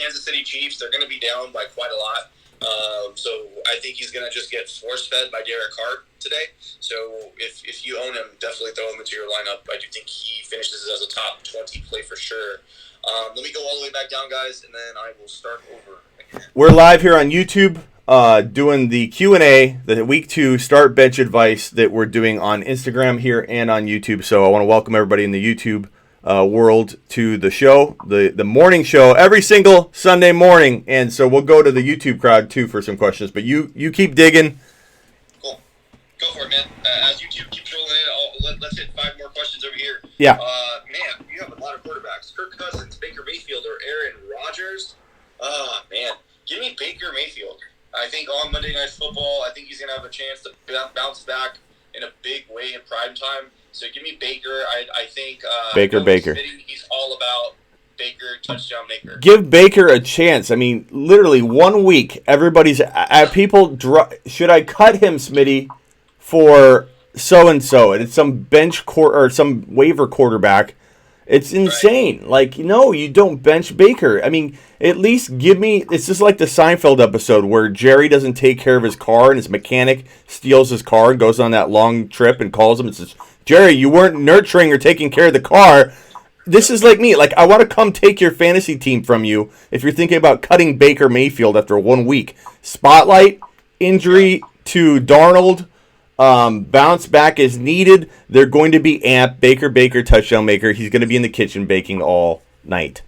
Kansas City Chiefs, they're going to be down by quite a lot. So I think he's going to just get force-fed by Derek Carr today. So if you own him, definitely throw him into your lineup. I do think he finishes as a top 20 play for sure. Let me go all the way back down, guys, and then I will start over again. We're live here on YouTube doing the Q&A, the Week 2 Start Bench Advice that we're doing on Instagram here and on YouTube. So I want to welcome everybody in the YouTube world to the show, the morning show, every single Sunday morning. And so we'll go to the YouTube crowd, too, for some questions. But you keep digging. Cool. Go for it, man. As YouTube keeps rolling in, let's hit 5 more questions over here. Yeah. Man, you have a lot of quarterbacks. Kirk Cousins, Baker Mayfield, or Aaron Rodgers? Man. Give me Baker Mayfield. I think on Monday Night Football, I think he's going to have a chance to bounce back in a big way in prime time. So give me Baker. I think Baker. He's all about Baker, touchdown maker. Give Baker a chance. I mean, literally 1 week, everybody's people. Should I cut him, Smitty, for so and so? And it's some bench or some waiver quarterback. It's insane. Right. Like, no, you don't bench Baker. I mean, at least give me. It's just like the Seinfeld episode where Jerry doesn't take care of his car and his mechanic steals his car and goes on that long trip and calls him and says, Jerry, you weren't nurturing or taking care of the car. This is like me. Like, I want to come take your fantasy team from you if you're thinking about cutting Baker Mayfield after 1 week. Spotlight, injury to Darnold, bounce back is needed. They're going to be amped. Baker, touchdown maker. He's going to be in the kitchen baking all night.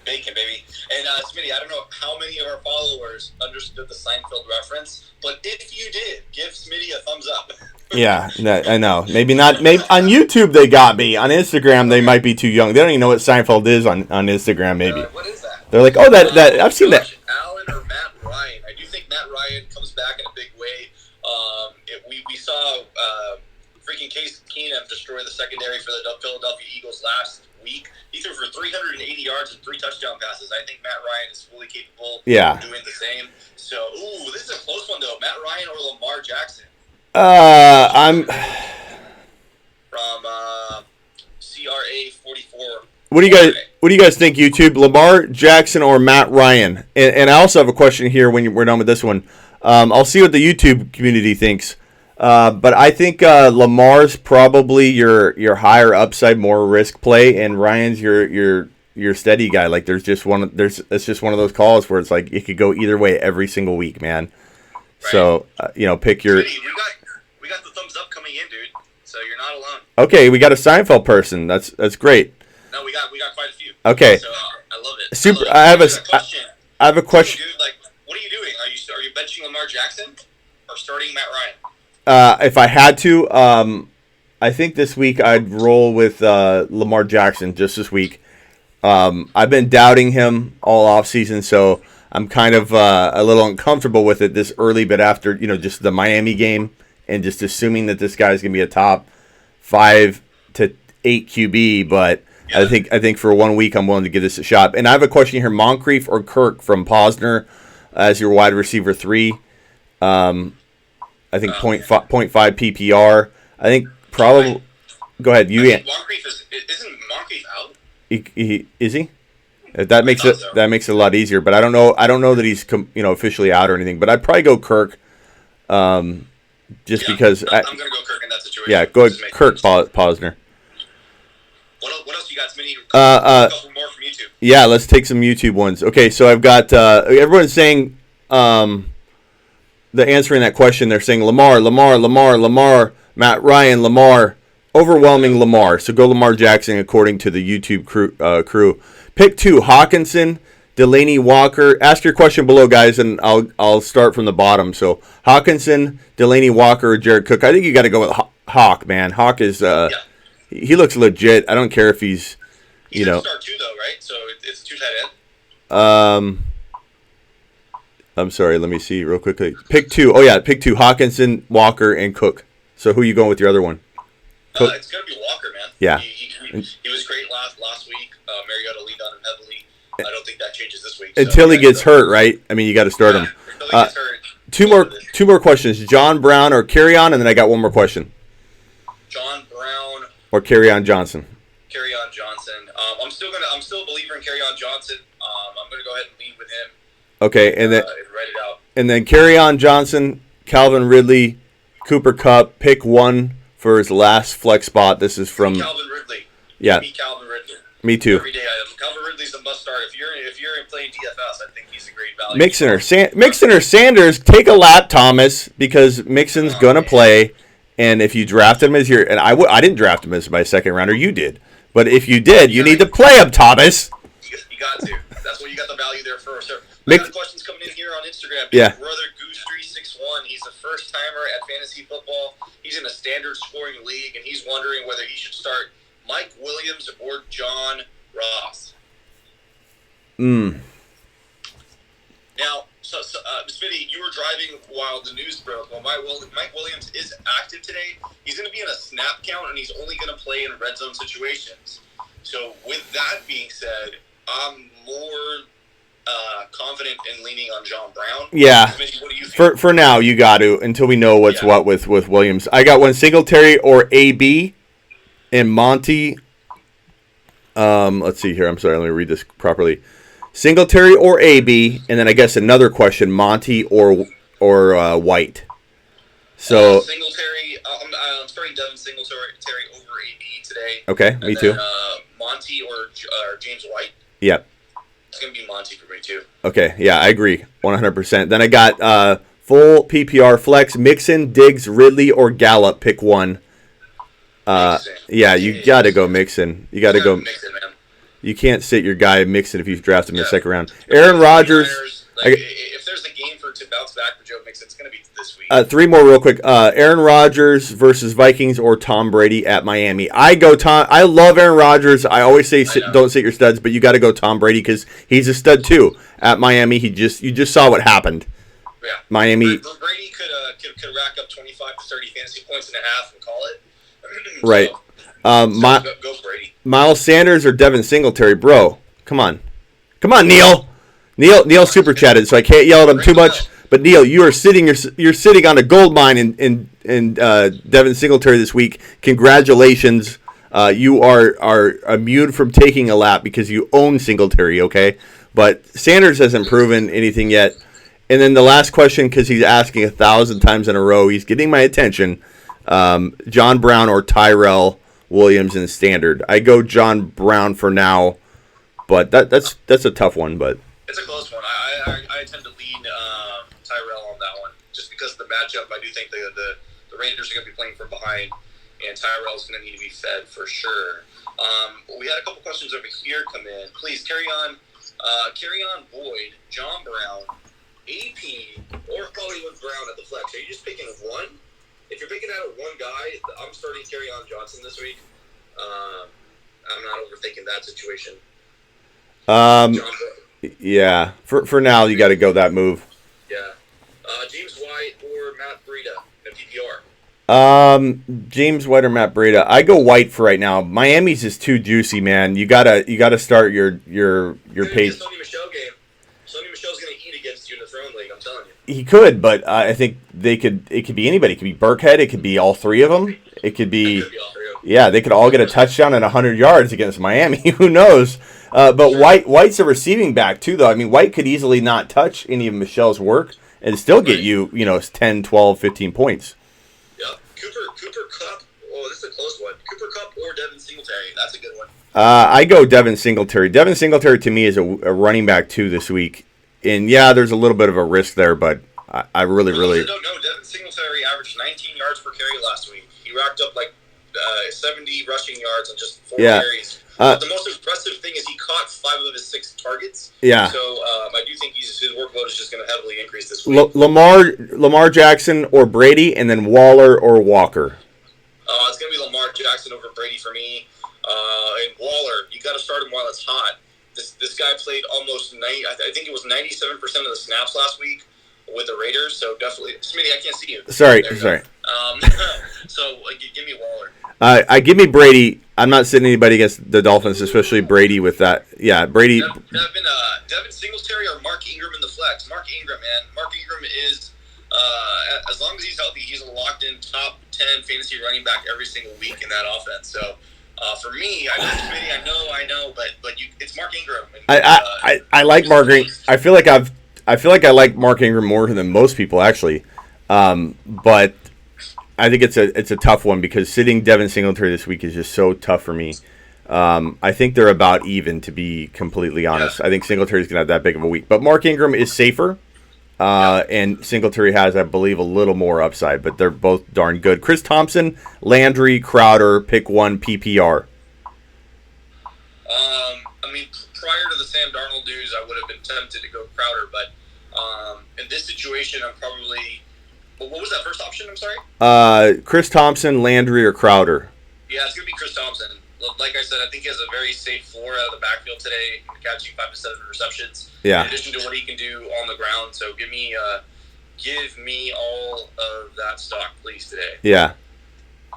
Bacon, baby. And, Smitty, I don't know how many of our followers understood the Seinfeld reference, but if you did, give Smitty a thumbs up. Yeah, I know. Maybe not. Maybe on YouTube they got me. On Instagram they might be too young. They don't even know what Seinfeld is on Instagram. Maybe. What is that? They're like, oh, that I've seen that. Allen or Matt Ryan? I do think Matt Ryan comes back in a big way. We saw freaking Case Keenum destroy the secondary for the Philadelphia Eagles last week. He threw for 380 yards and 3 touchdown passes. I think Matt Ryan is fully capable of doing the same. So, this is a close one though. Matt Ryan or Lamar Jackson? I'm from CRA 44. What do you guys think, YouTube? Lamar Jackson or Matt Ryan? And I also have a question here when we're done with this one. I'll see what the YouTube community thinks. But I think Lamar's probably your higher upside, more risk play, and Ryan's your steady guy. Like it's just one of those calls where it's like it could go either way every single week, man. Right. So pick your. We got the thumbs up coming in, dude. So you're not alone. Okay, we got a Seinfeld person. That's great. No, we got quite a few. Okay. So I love it. Super. I have a question. Dude, like, what are you doing? Are you benching Lamar Jackson or starting Matt Ryan? If I had to, I think this week I'd roll with Lamar Jackson just this week. I've been doubting him all offseason, so I'm kind of a little uncomfortable with it this early, but after just the Miami game and just assuming that this guy's gonna be a top 5 to 8 QB, but yeah. I think for 1 week I'm willing to give this a shot. And I have a question here: Moncrief or Kirk from Posner as your wide receiver 3? I think 0.5 PPR. I think probably. Go ahead. Moncrief isn't Moncrief out? Is he? That makes it a lot easier. But I don't know that he's officially out or anything. But I'd probably go Kirk. Because I'm going to go Kirk in that situation. Yeah, go ahead, Kirk Posner. What else you got, Smitty? A couple more from YouTube. Yeah, let's take some YouTube ones. Okay, so I've got everyone's saying the answering that question. They're saying Lamar, Matt Ryan, Lamar, overwhelming Lamar. So go Lamar Jackson according to the YouTube crew. Pick 2: Hawkinson, Delaney Walker. Ask your question below, guys, and I'll start from the bottom. So Hawkinson, Delaney Walker, or Jared Cook. I think you got to go with Hawk, man. Hawk is he looks legit. I don't care if he's start 2 though, right? So it's 2 tight end. I'm sorry. Let me see real quickly. Pick 2. Oh yeah, pick 2: Hawkinson, Walker, and Cook. So who are you going with your other one? Cook? It's gonna be Walker, man. Yeah. He was great last week. Mariota leaned on him heavily. I don't think that changes this week. Until he gets hurt, right? I mean, you got to start him. Until he gets hurt. Two more questions. John Brown or Kerryon, and then I got one more question. John Brown or Kerryon Johnson. Kerryon Johnson. I'm still a believer in Kerryon Johnson. I'm gonna go ahead and lean Okay, and then write it out. And then Kerryon Johnson, Calvin Ridley, Cooper Kupp. Pick one for his last flex spot. This is from Calvin Ridley. Yeah. Calvin Ridley. Me too. Every day Calvin Ridley's a must start. If you're playing DFS, I think he's a great value. Mixon or Sanders, take a lap, Thomas, because Mixon's gonna play. And if you drafted him as your, and I didn't draft him as my second rounder, you did. But if you did, you need to play him, Thomas. You got to. That's what you got the value there for. So, I got questions coming in here on Instagram. Yeah. Brother Goose361. He's a first timer at fantasy football. He's in a standard scoring league, and he's wondering whether he should start Mike Williams or John Ross. Now, Smitty, you were driving while the news broke. Well, Mike Williams is active today. He's going to be in a snap count, and he's only going to play in red zone situations. So, with that being said, I'm more confident in leaning on John Brown. Yeah. Smitty, what do you think? For now, you got to, until we know what's what with Williams. I got one Singletary or AB and Monty. Let's see here. I'm sorry. Let me read this properly. Singletary or AB, and then I guess another question: Monty or White. So Singletary. I'm starting Devin Singletary over AB today. Okay, me too. Monty or James White. Yep. It's gonna be Monty for me too. Okay, yeah, I agree, 100%. Then I got full PPR flex: Mixon, Diggs, Ridley, or Gallup. Pick one. Yeah, you got to go Mixon. You got to go. Mixon, man. You can't sit your guy Mixon if you've drafted him in the second round. Aaron Rodgers. If there's a game to bounce back for Joe Mixon, it's going to be this week. Three more real quick. Aaron Rodgers versus Vikings or Tom Brady at Miami. I go Tom. I love Aaron Rodgers. I always say don't sit your studs, but you got to go Tom Brady because he's a stud too. At Miami, you just saw what happened. Yeah. Miami. Brady could rack up 25 to 30 fantasy points and a half and call it. Right. Go Brady. Miles Sanders or Devin Singletary, bro. Come on, Neil. Neil super chatted, so I can't yell at him too much. But Neil, you're sitting on a gold mine in Devin Singletary this week. Congratulations. You are immune from taking a lap because you own Singletary. Okay, but Sanders hasn't proven anything yet. And then the last question, because he's asking 1,000 times in a row, he's getting my attention. John Brown or Tyrell Williams in standard. I go John Brown for now, but that's a tough one. But it's a close one. I tend to lean Tyrell on that one just because of the matchup. I do think the Raiders are going to be playing from behind, and Tyrell's going to need to be fed for sure. We had a couple questions over here come in. Please carry on Boyd, John Brown, AP, or Hollywood Brown at the flex. Are you just picking one? If you're picking out of one guy, I'm starting Kerryon Johnson this week. I'm not overthinking that situation. Yeah. For now, you got to go that move. Yeah. James White or Matt Breida in PPR. James White or Matt Breida. I go White for right now. Miami's is too juicy, man. You gotta start your pace. Sony Michel game. Sony Michel's gonna eat against you in the Throne League. I'm telling you. He could, but I think it could be anybody. It could be Burkhead. It could be all three of them. It could be all three of them. Yeah, they could all get a touchdown at 100 yards against Miami. Who knows? But sure. White's a receiving back too, though. I mean, White could easily not touch any of Michel's work and still get you 10, 12, 15 points. Yeah. Cooper Kupp. Oh, this is a close one. Cooper Kupp or Devin Singletary. That's a good one. I go Devin Singletary. Devin Singletary to me is a running back too this week. And yeah, there's a little bit of a risk there, but I really. I don't know. Devin Singletary averaged 19 yards per carry last week. He racked up 70 rushing yards on just 4 carries. But the most impressive thing is he caught 5 of his 6 targets. Yeah. So I do think his workload is just going to heavily increase this week. Lamar Jackson or Brady, and then Waller or Walker. It's going to be Lamar Jackson over Brady for me. And Waller, you got to start him while it's hot. This guy played almost I think it was 97% of the snaps last week with the Raiders. So definitely, Smitty, I can't see you. Sorry. So give me Waller. Give me Brady. I'm not sitting anybody against the Dolphins, especially Brady with that. Yeah, Brady. Devin Singletary or Mark Ingram in the flex. Mark Ingram, man. Mark Ingram is, as long as he's healthy, he's a locked-in top 10 fantasy running back every single week in that offense. So for me, I know, but it's Mark Ingram. And, I like Mark Ingram. I feel like I feel like I like Mark Ingram more than most people actually, but I think it's a tough one because sitting Devin Singletary this week is just so tough for me. I think they're about even, to be completely honest. I think Singletary's going to have that big of a week. But Mark Ingram is safer, and Singletary has, I believe, a little more upside, but they're both darn good. Chris Thompson, Landry, Crowder, pick one PPR. I mean, prior to the Sam Darnold news, I would have been tempted to go Crowder, but in this situation, I'm probably... What was that first option? I'm sorry? Chris Thompson, Landry, or Crowder. Yeah, it's going to be Chris Thompson. Like I said, I think he has a very safe floor out of the backfield today, catching 5 to 7 receptions. Yeah. In addition to what he can do on the ground, so give me all of that stock, please, today. Yeah.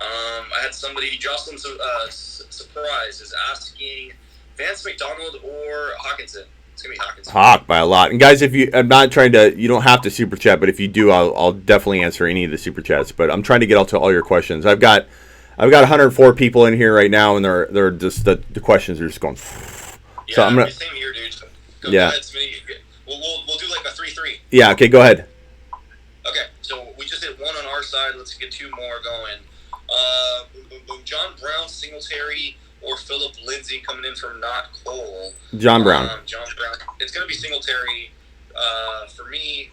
I had somebody, Jocelyn Surprise, is asking Vance McDonald or Hawkinson. It's gonna be Hawkinson. Hawk by a lot. And guys, I'm not trying to, you don't have to super chat, but if you do, I'll definitely answer any of the super chats. But I'm trying to get out to all your questions. I've got 104 people in here right now, and they're just the questions are just going. Yeah, so I'm gonna. Same here, dude. Go Yeah. ahead, Smitty. We'll do like a 3-3. Yeah. Okay. Go ahead. Okay, so we just hit one on our side. Let's get 2 more going. John Brown, Singletary, or Philip Lindsay coming in from Not Cole. John Brown. John Brown. It's going to be Singletary. For me,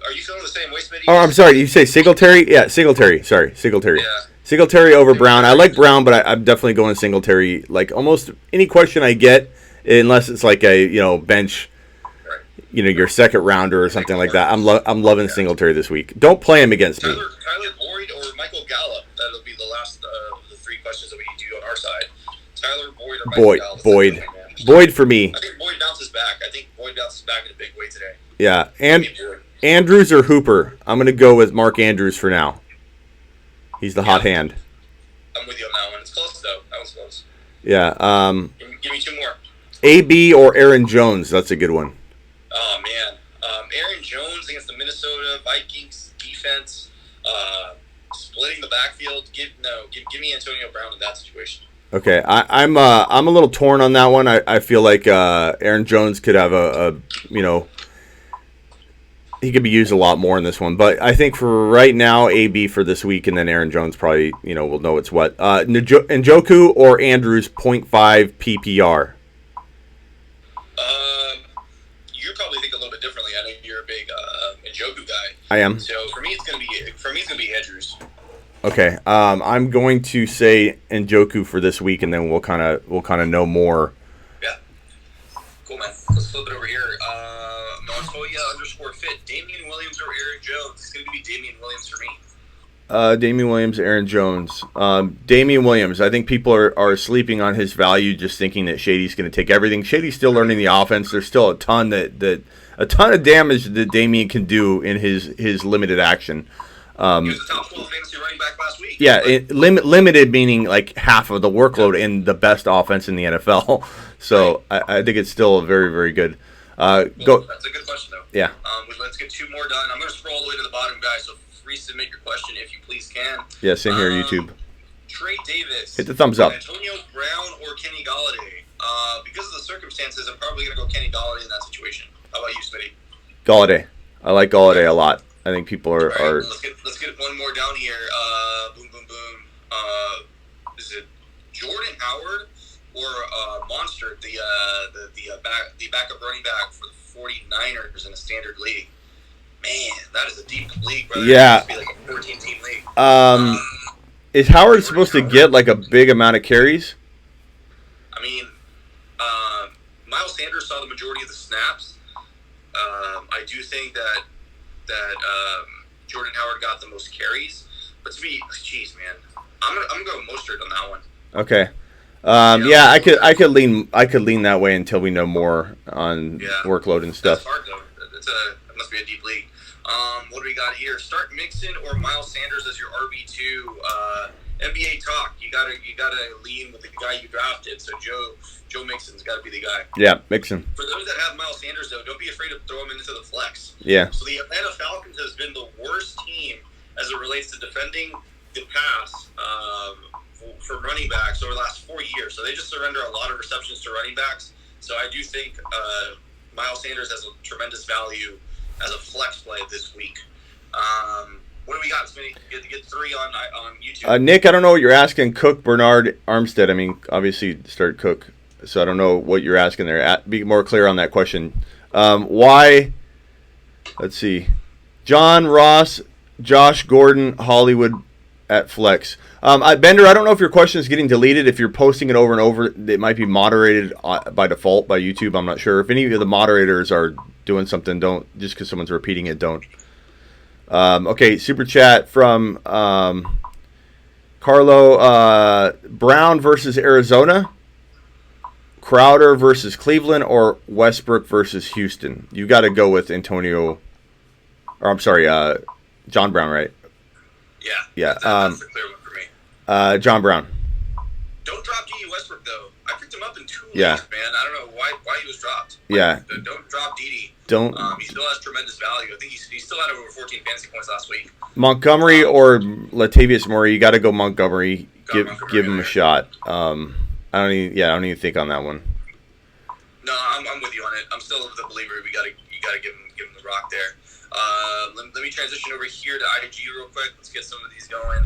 are you feeling the same way, Smitty? Oh, I'm sorry. You say Singletary? Yeah, Singletary. Sorry, Singletary. Yeah. Singletary over Brown. I like Brown, but I'm definitely going Singletary. Like almost any question I get, unless it's like a bench, your second rounder or something like that. I'm loving Singletary this week. Don't play him against me. Tyler Boyd or Michael Gallup. That'll be the last of the 3 questions that we do on our side. Tyler Boyd or Michael Gallup. Boyd for me. I think Boyd bounces back. In a big way today. Yeah, and Andrews or Hooper. I'm going to go with Mark Andrews for now. He's the hot hand. I'm with you on that one. It's close though. That one's close. Yeah. Give me 2 more. AB or Aaron Jones. That's a good one. Oh man, Aaron Jones against the Minnesota Vikings defense, splitting the backfield. Give me Antonio Brown in that situation. Okay, I'm a little torn on that one. I feel like Aaron Jones could have he could be used a lot more in this one. But I think for right now, AB for this week, and then Aaron Jones probably will know it's what. Njoku or Andrews 0.5 PPR. You probably think a little bit differently. I know you're a big Njoku guy. I am. So for me, it's gonna be Andrews. Okay, I'm going to say Njoku for this week, and then we'll kind of know more. Yeah. Cool, man. Let's flip it over here. Montoya _fit. Damian Williams or Aaron Jones? It's gonna be Damian Williams for me. Damian Williams, Aaron Jones. Damian Williams. I think people are sleeping on his value, just thinking that Shady's going to take everything. Shady's still learning the offense. There's still a ton of damage that Damian can do in his limited action. He was the top 12 fantasy running back last week. Yeah, limited meaning like half of the workload in the best offense in the NFL. So right. I think it's still a very, very good. Go. That's a good question, though. Yeah. Let's get 2 more done. I'm going to scroll all the way to the bottom, guys, so resubmit your question if you please can. Yeah, same here, YouTube. Trey Davis. Hit the thumbs up. Antonio Brown or Kenny Golladay? Because of the circumstances, I'm probably going to go Kenny Golladay in that situation. How about you, Smitty? Golladay. I like Golladay a lot. I think people are. All right, let's get one more down here. Boom, boom, boom. Is it Jordan Howard or Monster, the backup running back for the 49ers in a standard league? Man, that is a deep league, brother. Yeah. It must be like a 14-team league. Is Howard supposed to get like a big amount of carries? I mean, Miles Sanders saw the majority of the snaps. I do think that Jordan Howard got the most carries. But to me, jeez, man, I'm gonna go Mostert on that one. Okay. Yeah, I could lean that way until we know more on workload and stuff. That's hard though. It must be a deep league. What do we got here? Start Mixon or Miles Sanders as your RB2. NBA talk. You gotta lean with the guy you drafted. So Joe Mixon's got to be the guy. Yeah, Mixon. For those that have Miles Sanders though, don't be afraid to throw him into the flex. Yeah. So the Atlanta Falcons has been the worst team as it relates to defending the pass for running backs over the last 4 years. So they just surrender a lot of receptions to running backs. So I do think Miles Sanders has a tremendous value as a flex play this week. What do we got, Smitty? Get 3 on YouTube. Nick, I don't know what you're asking. Cook, Bernard, Armstead. I mean, obviously start Cook, so I don't know what you're asking there. Be more clear on that question. Why? Let's see. John Ross, Josh Gordon, Hollywood at flex. Bender, I don't know if your question is getting deleted. If you're posting it over and over, it might be moderated by default by YouTube. I'm not sure. If any of the moderators are doing something, don't, just because someone's repeating it, don't. Okay, super chat from Carlo. Brown versus Arizona, Crowder versus Cleveland, or Westbrook versus Houston. You got to go with Antonio, or I'm sorry, John Brown, right? Yeah. That's the clear one for me. John Brown. Don't drop D.D. Westbrook, though. I picked him up in 2 Yeah. weeks, man. I don't know why he was dropped. Yeah. Don't drop D.D. Don't. He still has tremendous value. I think he still had over 14 fantasy points last week. Montgomery or Latavius Murray. You got to go Montgomery. Give him a shot. I don't even think on that one. No, I'm with you on it. I'm still the believer. You got to give him the rock there. Let me transition over here to IG real quick. Let's get some of these going.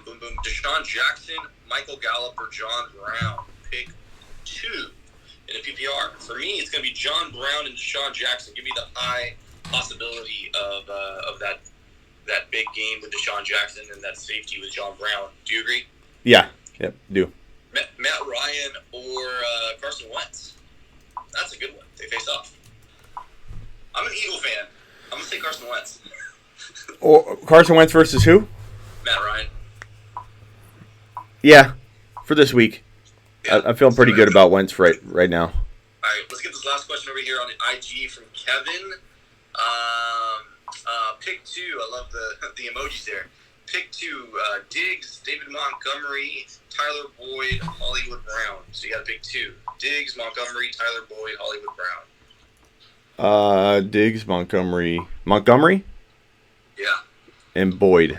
Boom, boom. Deshaun Jackson, Michael Gallup, or John Brown. Pick 2 in a PPR. For me, it's going to be John Brown and Deshaun Jackson. Give me the high possibility of that big game with Deshaun Jackson and that safety with John Brown. Do you agree? Yeah. Yep. Do. Matt Ryan or Carson Wentz. That's a good one. They face off. I'm an Eagle fan. I'm going to say Carson Wentz. Or Carson Wentz versus who? Matt Ryan. Yeah, for this week. Yeah, I'm feeling pretty good about Wentz right now. All right, let's get this last question over here on the IG from Kevin. Pick 2. I love the emojis there. Pick 2. Diggs, David Montgomery, Tyler Boyd, Hollywood Brown. So you got to pick 2. Diggs, Montgomery, Tyler Boyd, Hollywood Brown. Diggs, Montgomery, Yeah. and Boyd.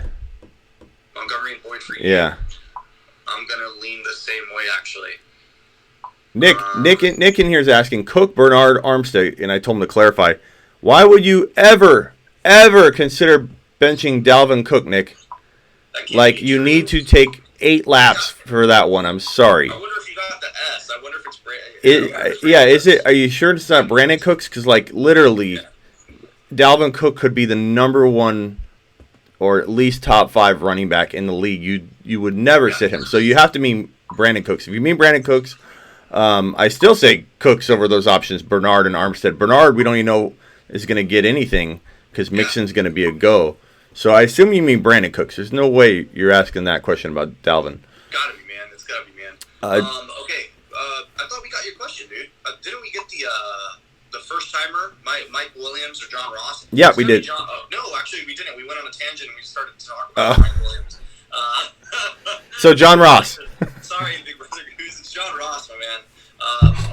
Montgomery and Boyd for you. Yeah. I'm gonna lean the same way, actually. Nick in here is asking Cook, Bernard, Armstead, and I told him to clarify. Why would you ever consider benching Dalvin Cook, Nick? Like, you need to take 8 laps for that one. I'm sorry. I wonder if you got the S. I wonder if it's Brandon. Is it? Are you sure it's not Brandon Cooks? Because, like, literally, Dalvin Cook could be the number 1 or at least top 5 running back in the league. You would never sit him. So you have to mean Brandon Cooks. If you mean Brandon Cooks, I still say Cooks over those options, Bernard and Armstead. Bernard, we don't even know is going to get anything because Mixon's going to be a go. So I assume you mean Brandon Cooks. There's no way you're asking that question about Dalvin. Gotta be, man. It's gotta be, man. Okay. I thought we got your question, dude. Didn't we get the first timer, Mike Williams or John Ross? Yeah, we did. No, actually, we didn't. We went on a tangent and we started to talk about Mike Williams. So John Ross. Sorry, big brother. It's John Ross, my man.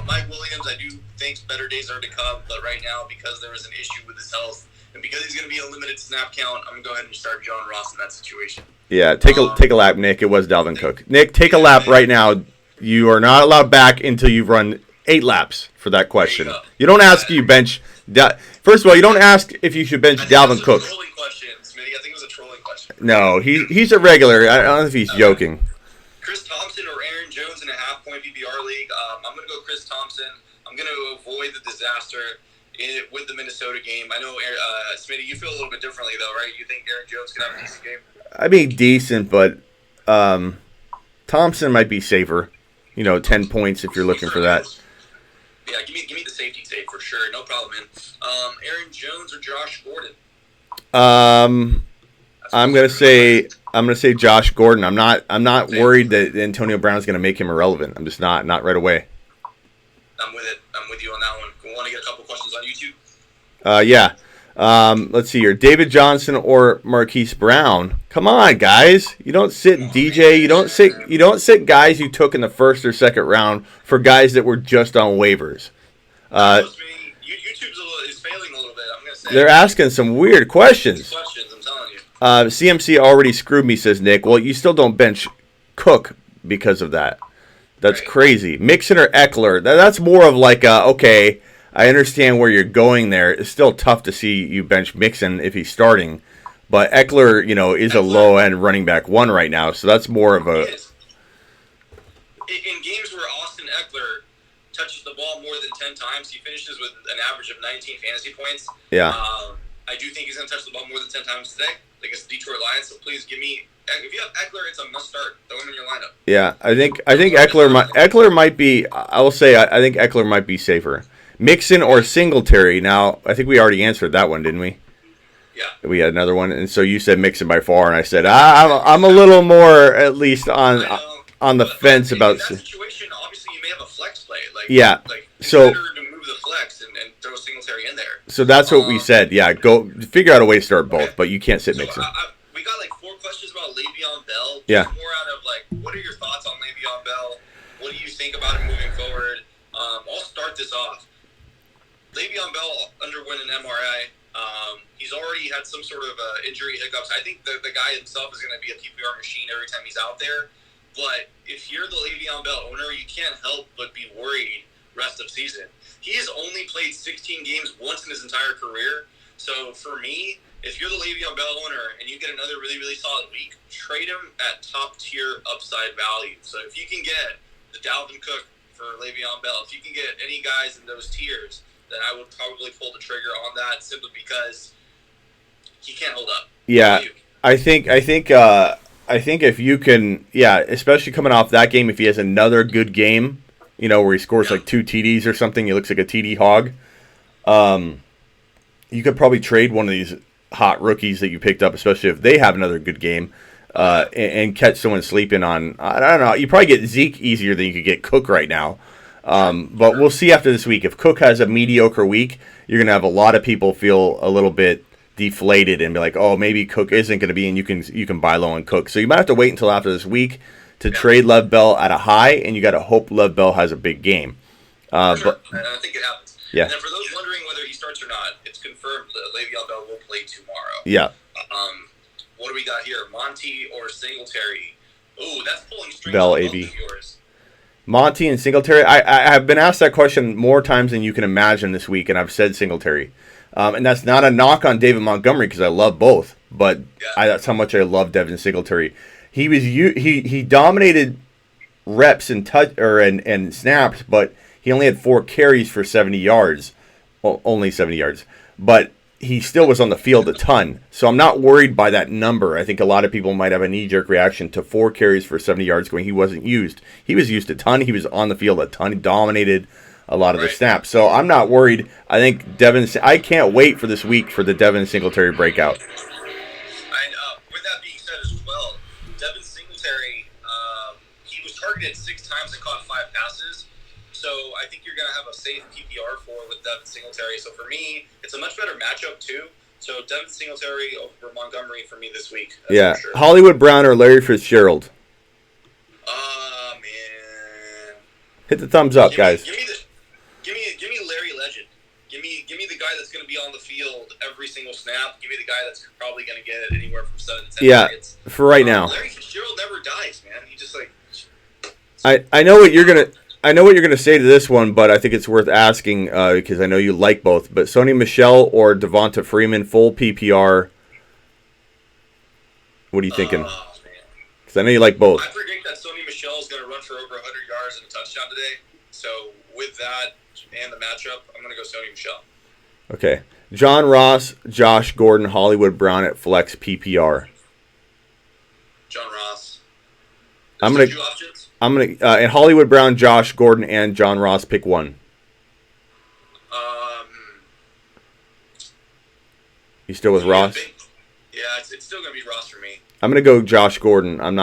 Mike Williams, I do think better days are to come, but right now, because there is an issue with his health, and because he's going to be a limited snap count, I'm going to go ahead and start John Ross in that situation. Yeah, take a lap, Nick. It was Dalvin Cook. Nick, take a lap right now. You are not allowed back until you've run 8 laps for that question. You don't ask you bench. First of all, you don't ask if you should bench Dalvin Cook. I think it was a trolling question. No, he's a regular. I don't know if he's joking. Chris Thompson or Aaron Jones in a half-point PPR league. I'm going to go Chris Thompson. I'm going to avoid the disaster with the Minnesota game. I know, Smitty, you feel a little bit differently, though, right? You think Aaron Jones could have a decent game? I mean, decent, but Thompson might be safer. 10 points if you're looking for that. Yeah, give me the safety tape for sure. No problem, man. Aaron Jones or Josh Gordon? I'm gonna say Josh Gordon. I'm not worried that Antonio Brown is gonna make him irrelevant. I'm just not right away. I'm with it. I'm with you on that one. We want to get a couple questions on YouTube. Yeah. Let's see here. David Johnson or Marquise Brown. Come on, guys. You don't sit DJ. You don't sit guys you took in the first or second round for guys that were just on waivers. YouTube is failing a little bit. I'm gonna say they're asking some weird questions. I'm telling you. CMC already screwed me, says Nick. Well, you still don't bench Cook because of that. That's right. Crazy. Mixon or Eckler. That's more of like okay. I understand where you're going there. It's still tough to see you bench Mixon if he's starting, but Eckler, is a low end running back one right now, so that's more of a. In games where Austin Eckler touches the ball more than 10 times, he finishes with an average of 19 fantasy points. Yeah. I do think he's going to touch the ball more than 10 times today against the Detroit Lions. So please give me. If you have Eckler, it's a must start. Throw him in your lineup. Yeah, I think Eckler might be. I will say I think Eckler might be safer. Mixon or Singletary. Now I think we already answered that one, didn't we? Yeah. We had another one, and so you said Mixon by far, and I said I'm a little more at least on the fence about. In that situation, obviously you may have a flex play. So better to move the flex and throw Singletary in there. So that's what we said. Yeah, go figure out a way to start both, but you can't sit Mixon. We got 4 questions about Le'Veon Bell. Yeah. More out of what are your thoughts on Le'Veon Bell? What do you think about him moving forward? I'll start this off. Le'Veon Bell underwent an MRI. He's already had some sort of injury hiccups. I think the guy himself is going to be a PPR machine every time he's out there. But if you're the Le'Veon Bell owner, you can't help but be worried rest of season. He has only played 16 games once in his entire career. So for me, if you're the Le'Veon Bell owner and you get another really, really solid week, trade him at top-tier upside value. So if you can get the Dalvin Cook for Le'Veon Bell, if you can get any guys in those tiers, then I would probably pull the trigger on that simply because he can't hold up. Yeah, I think if you can, especially coming off that game, if he has another good game, where he scores 2 TDs or something, he looks like a TD hog. You could probably trade one of these hot rookies that you picked up, especially if they have another good game, and catch someone sleeping on. I don't know. You probably get Zeke easier than you could get Cook right now. But we'll see after this week. If Cook has a mediocre week, you're going to have a lot of people feel a little bit deflated and be like, oh, maybe Cook isn't going to be, and you can buy low on Cook. So you might have to wait until after this week to trade Lev Bell at a high, and you got to hope Lev Bell has a big game. Sure. And I think it happens. Yeah. And then for those wondering whether he starts or not, it's confirmed that Le'Veon Bell will play tomorrow. Yeah. What do we got here? Monty or Singletary? Ooh, that's pulling strings. Bell, AB. Monty and Singletary. I have been asked that question more times than you can imagine this week, and I've said Singletary. And that's not a knock on David Montgomery because I love both, but that's how much I love Devin Singletary. He dominated reps and and snaps, but he only had 4 carries for 70 yards. Well, only 70 yards. But he still was on the field a ton. So I'm not worried by that number. I think a lot of people might have a knee-jerk reaction to 4 carries for 70 yards going, he wasn't used. He was used a ton. He was on the field a ton. He dominated a lot of the snaps. So I'm not worried. I think I can't wait for this week for the Devin Singletary breakout. With that being said as well, Devin Singletary, he was targeted 6 times and caught 5 passes. So I think you're going to have a safe PPR with Devin Singletary. So for me, it's a much better matchup too. So Devin Singletary over Montgomery for me this week. Yeah, sure. Hollywood Brown or Larry Fitzgerald. Man. Hit the thumbs up, guys. Give me Larry Legend. Give me the guy that's going to be on the field every single snap. Give me the guy that's probably going to get anywhere from 7 to 10 targets. For right now. Larry Fitzgerald never dies, man. He just I know what you're gonna say to this one, but I think it's worth asking because I know you like both. But Sony Michel or Devonta Freeman, full PPR. What are you thinking? Because I know you like both. I predict that Sony Michel is going to run for over 100 yards and a touchdown today. So with that and the matchup, I'm going to go Sony Michel. Okay. John Ross, Josh Gordon, Hollywood Brown at flex PPR. John Ross. I'm gonna and Hollywood Brown, Josh Gordon, and John Ross. Pick one. You still with Ross? It's still gonna be Ross for me. I'm gonna go Josh Gordon. I'm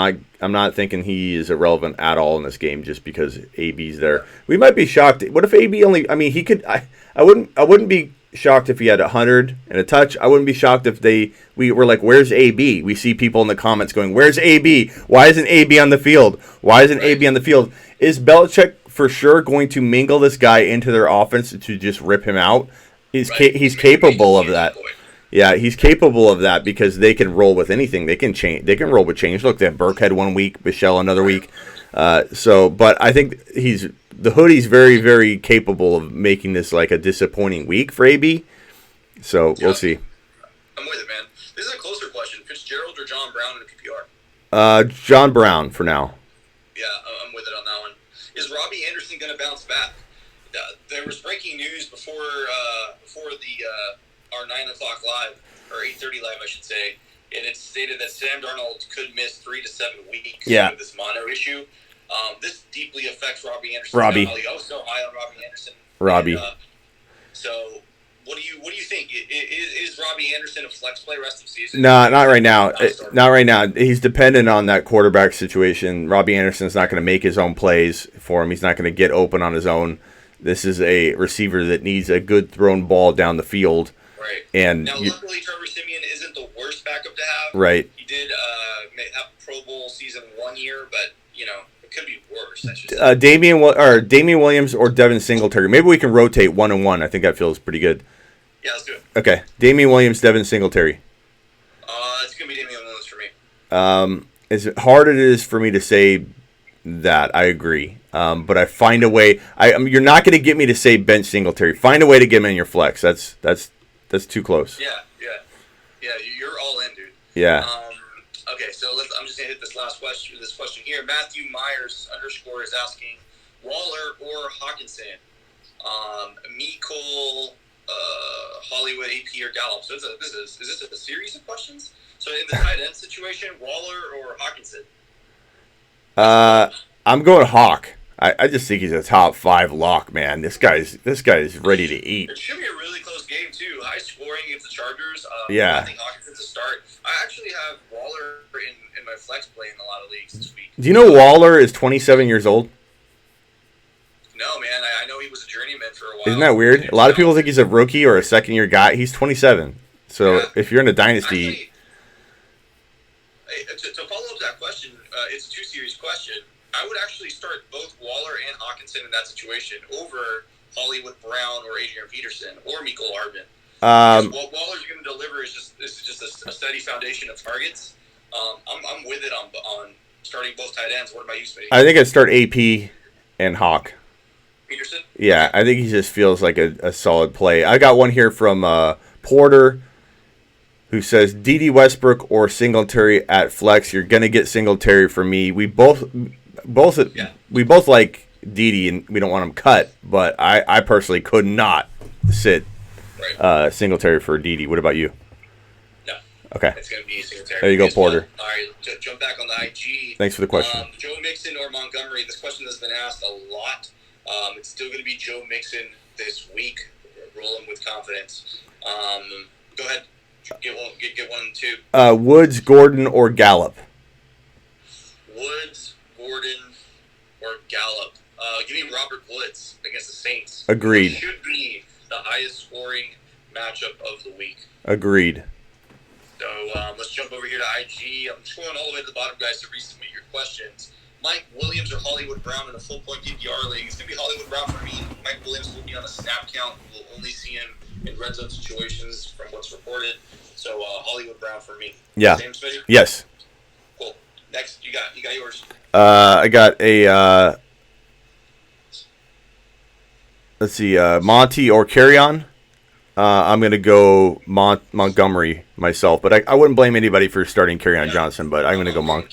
not thinking he is irrelevant at all in this game just because AB's there. We might be shocked. What if AB only? I mean, he could. I wouldn't be shocked if he had 100 and a touch. I wouldn't be shocked if we were like, where's AB? We see people in the comments going, where's AB? Why isn't AB on the field? Why isn't AB on the field? Is Belichick for sure going to mingle this guy into their offense to just rip him out? He's capable of that. Yeah, he's capable of that because they can roll with anything. They can change. They can roll with change. Look, they have Burkhead one week, Michelle another week. But I think the hoodie's very, very capable of making this like a disappointing week for AB. So we'll see. I'm with it, man. This is a closer question: Fitzgerald or John Brown in PPR? John Brown for now. Yeah, I'm with it on that one. Is Robbie Anderson going to bounce back? There was breaking news before our 9 o'clock live, or 8:30 live, I should say, and it stated that Sam Darnold could miss 3 to 7 weeks with this mono issue. This deeply affects Robbie Anderson. I was so high on Robbie Anderson. So, what do you think? Is Robbie Anderson a flex play rest of the season? No, not right now. Not right now. He's dependent on that quarterback situation. Robbie Anderson's not going to make his own plays for him. He's not going to get open on his own. This is a receiver that needs a good thrown ball down the field. Right. And now, luckily, Trevor Siemian isn't the worst backup to have. Right. He did have a Pro Bowl season 1 year, but it could be worse. Damian Williams or Devin Singletary. Maybe we can rotate 1 and 1. I think that feels pretty good. Yeah, let's do it. Okay, Damian Williams, Devin Singletary. It's gonna be Damian Williams for me. As hard it is for me to say that, I agree. But I find a way. You're not going to get me to say bench Singletary. Find a way to get him in your flex. That's too close. Yeah. You're all in, dude. Yeah. Okay, so I'm just gonna hit this question here. Matthew Myers _ is asking Waller or Hawkinson. Mecole, Hollywood, AP, or Gallup. So is this a series of questions? So in the tight end situation, Waller or Hawkinson? I'm going Hawk. I just think he's a top 5 lock, man. This guy's ready to eat. It should be a really close game too. High scoring against the Chargers. Yeah. I think Hawkinson's a start. I actually have Waller in my flex play in a lot of leagues this week. Do you know Waller is 27 years old? No, man. I know he was a journeyman for a while. Isn't that weird? A lot of people think he's a rookie or a second-year guy. He's 27. So if you're in a dynasty... Actually, to follow up that question, it's a 2-series question. I would actually start both Waller and Hawkinson in that situation over Hollywood Brown or Adrian Peterson or Mecole Hardman. What Waller's going to deliver is just a steady foundation of targets. I'm with it on starting both tight ends. What about you, Smitty? I think I'd start AP and Hawk. Peterson? Yeah, I think he just feels like a solid play. I got one here from Porter, who says D.D. Westbrook or Singletary at flex. You're gonna get Singletary for me. We both like D.D. and we don't want him cut, but I personally could not sit Singletary for D.D. What about you? No. Okay. It's gonna be Singletary. There you go, Porter. All right, jump back on the IG. Thanks for the question. Joe Mixon or Montgomery. This question has been asked a lot. It's still going to be Joe Mixon this week. Rolling with confidence. Go ahead. Get 1 and 2. Woods, Gordon, or Gallup? Woods, Gordon, or Gallup. Give me Robert Woods against the Saints. Agreed. It should be the highest scoring matchup of the week. Agreed. So let's jump over here to IG. I'm scrolling all the way to the bottom, guys, to resubmit your questions. Mike Williams or Hollywood Brown in a full-point PPR league. It's going to be Hollywood Brown for me. Mike Williams will be on a snap count. We'll only see him in red zone situations from what's reported. So Hollywood Brown for me. Yeah. Same, Smitty? Yes. Cool. Next, you got yours. I got a let's see, Monty or Carry-On. I'm going to go Montgomery myself, but I wouldn't blame anybody for starting Carry-On Johnson, but I'm going to go I'm leaving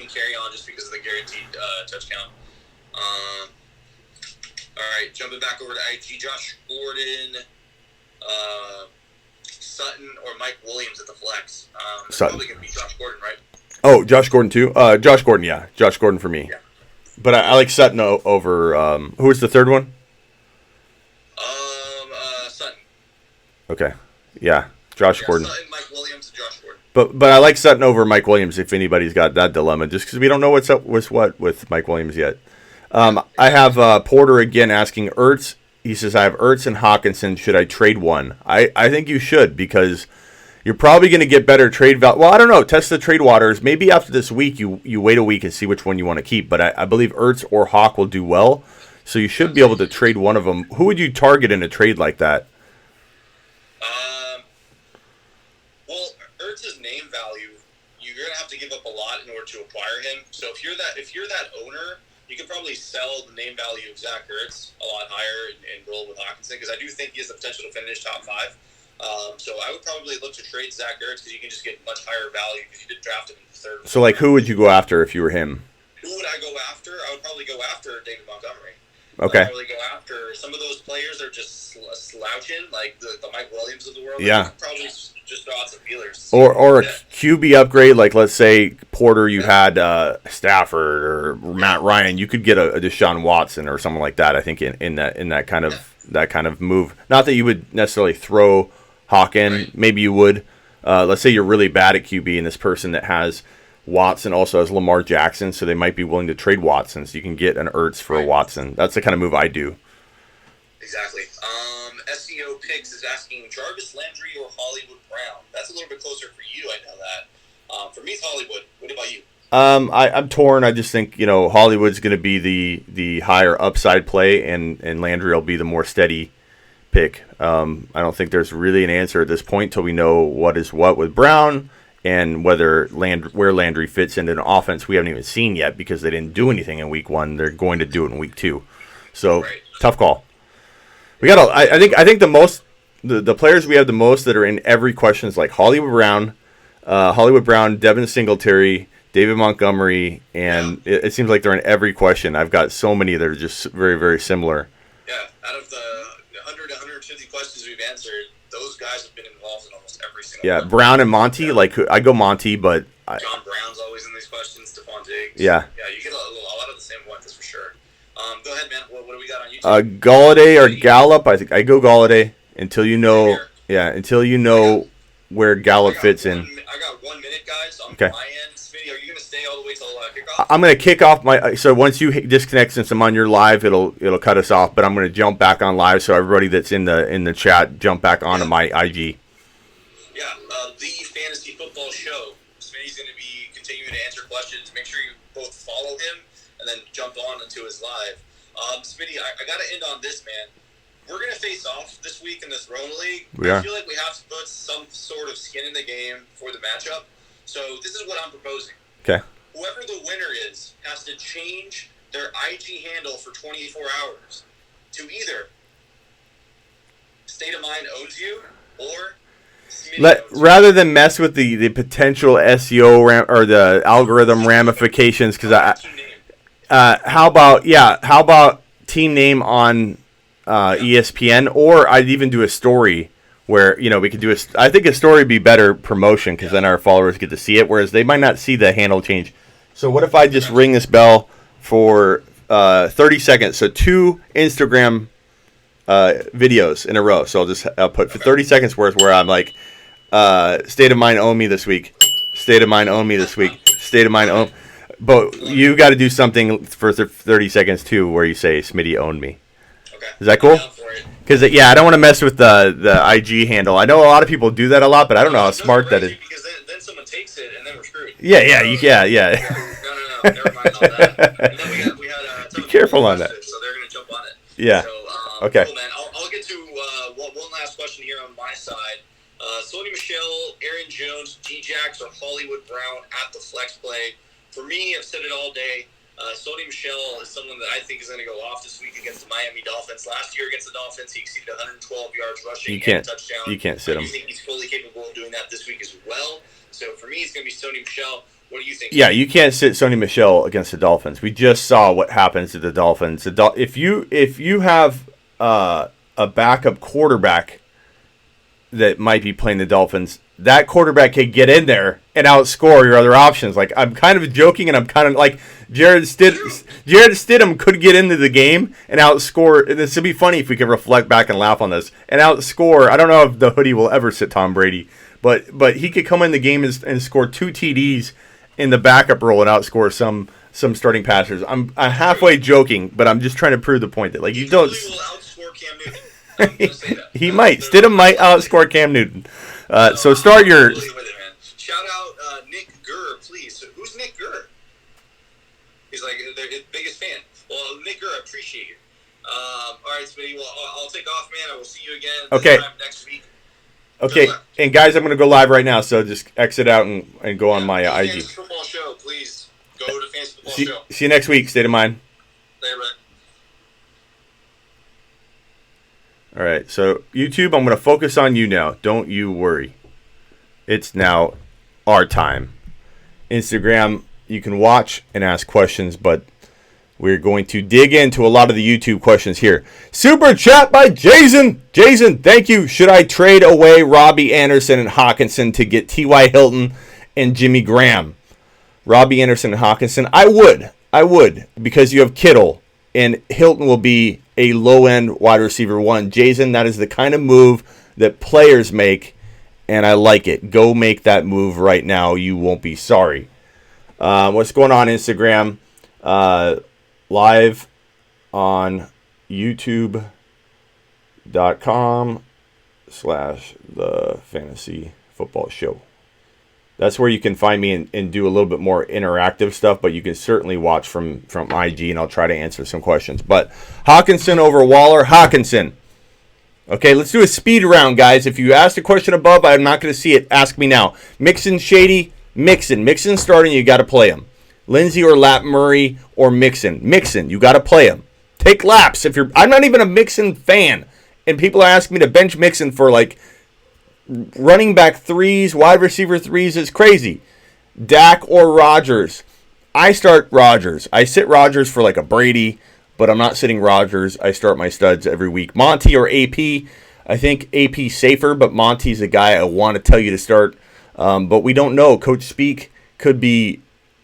Carry-On just because of the guaranteed touch count. All right, jumping back over to IG, Josh Gordon, Sutton, or Mike Williams at the flex. It's Sutton. probably going to be Josh Gordon, right? Oh, Josh Gordon too? Josh Gordon, yeah. Josh Gordon for me. Yeah. But I like Sutton over, who was the third one? Sutton. Okay. Yeah. Josh Gordon. Sutton, Mike Williams, and Josh Gordon. But I like Sutton over Mike Williams if anybody's got that dilemma, just because we don't know what's up with what with Mike Williams yet. I have Porter again asking Ertz. He says, I have Ertz and Hawkinson. Should I trade one? I think you should, because you're probably going to get better trade value. Well, I don't know. Test the trade waters. Maybe after this week, you wait a week and see which one you want to keep. But I believe Ertz or Hawk will do well. So you should be able to trade one of them. Who would you target in a trade like that? Well, Ertz's name value, you're gonna have to give up a lot in order to acquire him. So if you're that owner, you could probably sell the name value of Zach Ertz a lot higher and roll with Hockenson, because I do think he has the potential to finish top 5. So I would probably look to trade Zach Ertz, because you can just get much higher value because you did draft him in the 3rd. So, like, who would you go after if you were him? Who would I go after? I would probably go after David Montgomery. Okay. I'd probably go after some of those players that are just slouching, like the Mike Williams of the world. Yeah. Probably just throw out some feelers. Or a QB upgrade, like let's say Porter, you had Stafford or Matt Ryan. You could get a Deshaun Watson or something like that. I think in that kind of move. Not that you would necessarily throw Hawk in. Right. Maybe you would. Let's say you're really bad at QB, and this person that has Watson also has Lamar Jackson, so they might be willing to trade Watson, so you can get an Ertz for a Watson. That's the kind of move I do. Exactly. SEO Picks is asking Jarvis Landry or Hollywood Brown. That's a little bit closer for you, I know that. For me, it's Hollywood. What about you? I'm torn. I just think, Hollywood's going to be the higher upside play, and Landry will be the more steady pick. I don't think there's really an answer at this point till we know what is what with Brown, and where Landry fits into an offense we haven't even seen yet, because they didn't do anything in week 1. They're going to do it in week 2. So Tough call. We got. I think the players we have the most that are in every question is like Hollywood Brown, Devin Singletary, David Montgomery, and it seems like they're in every question. I've got so many that are just very, very similar. Yeah, out of the 100 to 150 questions we've answered, those guys have been involved in almost every single one. Brown and Monty, I go Monty, but John Brown's always in these questions, Stephon Diggs. Yeah, you get a lot of the same ones, that's for sure. Go ahead, man. What do we got on YouTube? Galladay or Gallup? I think I go Galladay until you know. Yeah, until you know where Gallup fits in. I got 1 minute, guys. On my end, Smitty, are you going to stay all the way till kickoff? I'm going to kick off So once you disconnect, since I'm on your live, it'll cut us off. But I'm going to jump back on live, so everybody that's in the chat jump back onto my IG. Yeah, the Fantasy Football Show. Smitty's going to be continuing to answer questions. Make sure you both follow him and then jump on into his live. Smitty, I got to end on this, man. We're going to face off this week in the Throne League. I feel like we have to put some sort of skin in the game for the matchup. So this is what I'm proposing. Okay. Whoever the winner is has to change their IG handle for 24 hours to either State of Mind owns you or rather than mess with the potential SEO or the algorithm ramifications, because how about team name on ESPN, or I'd even do a story where we could do I think a story would be better promotion, because then our followers get to see it, whereas they might not see the handle change. So what if I just ring this bell for 30 seconds? So 2 Instagram videos in a row. So I'll put for 30 seconds worth where I'm like, State of Mind own me this week. State of Mind own me this week. State of Mind own. But you got to do something for 30 seconds too, where you say Smitty owned me. Okay. Is that cool? Because I don't want to mess with the IG handle. I know a lot of people do that a lot, but I don't know how smart that is. Because then someone takes it and then we're screwed. Yeah. No. Never mind all that. And then we had be careful on that. So they're gonna jump on it. Yeah. So, okay. Cool, man. I'll get to one last question here on my side. Sony Michel, Aaron Jones, D-Jax, or Hollywood Brown at the flex play. For me, I've said it all day. Sony Michel is someone that I think is going to go off this week against the Miami Dolphins. Last year against the Dolphins, he exceeded 112 yards rushing and a touchdown. You can't sit him. I think he's fully capable of doing that this week as well. So for me, it's going to be Sony Michel. What do you think? Yeah, you can't sit Sony Michel against the Dolphins. We just saw what happens to the Dolphins. If you have a backup quarterback that might be playing the Dolphins, that quarterback can get in there and outscore your other options. Like, I'm kind of joking, and I'm kind of like Jared Stidham could get into the game and outscore. And this would be funny if we could reflect back and laugh on this and outscore. I don't know if the hoodie will ever sit Tom Brady, but he could come in the game and score 2 TDs in the backup role and outscore some starting passers. I'm halfway joking, but I'm just trying to prove the point that you don't. Will outscore Cam Newton. I'm gonna say that. He might. Stidham might outscore Cam Newton. So start your. With it, man. Shout out Nick Gurr, please. Who's Nick Gurr? He's like the biggest fan. Well, Nick Gurr, I appreciate you. All right, Smitty. Well, I'll take off, man. I will see you again. Okay. Next week. Okay, and guys, I'm going to go live right now, so just exit out and go on my IG. Fantasy Football Show, please. Go to Fantasy Football Show. See you next week. State of mind. Later, man. All right, so YouTube, I'm going to focus on you now. Don't you worry. It's now our time. Instagram, you can watch and ask questions, but we're going to dig into a lot of the YouTube questions here. Super chat by Jason. Jason, thank you. Should I trade away Robbie Anderson and Hawkinson to get T.Y. Hilton and Jimmy Graham? Robbie Anderson and Hawkinson, I would, because you have Kittle, and Hilton will be a low-end wide receiver one. Jason, that is the kind of move that players make, and I like it. Go make that move right now. You won't be sorry. What's going on, Instagram? Live on youtube.com/the fantasy football show. That's where you can find me and do a little bit more interactive stuff, but you can certainly watch from IG, and I'll try to answer some questions. But Hawkinson over Waller, Hawkinson. Okay, let's do a speed round, guys. If you asked a question above, I'm not going to see it. Ask me now. Mixon, Shady, Mixon. Mixon starting, you got to play him. Lindsey or Lat Murray or Mixon. Mixon, you got to play him. Take laps. I'm not even a Mixon fan, and people are asking me to bench Mixon for like running back threes, wide receiver threes is crazy. Dak or Rodgers. I start Rodgers. I sit Rodgers for like a Brady, but I'm not sitting Rodgers. I start my studs every week. Monty or AP. I think AP safer, but Monty's a guy I want to tell you to start. But we don't know. Coach Speak could be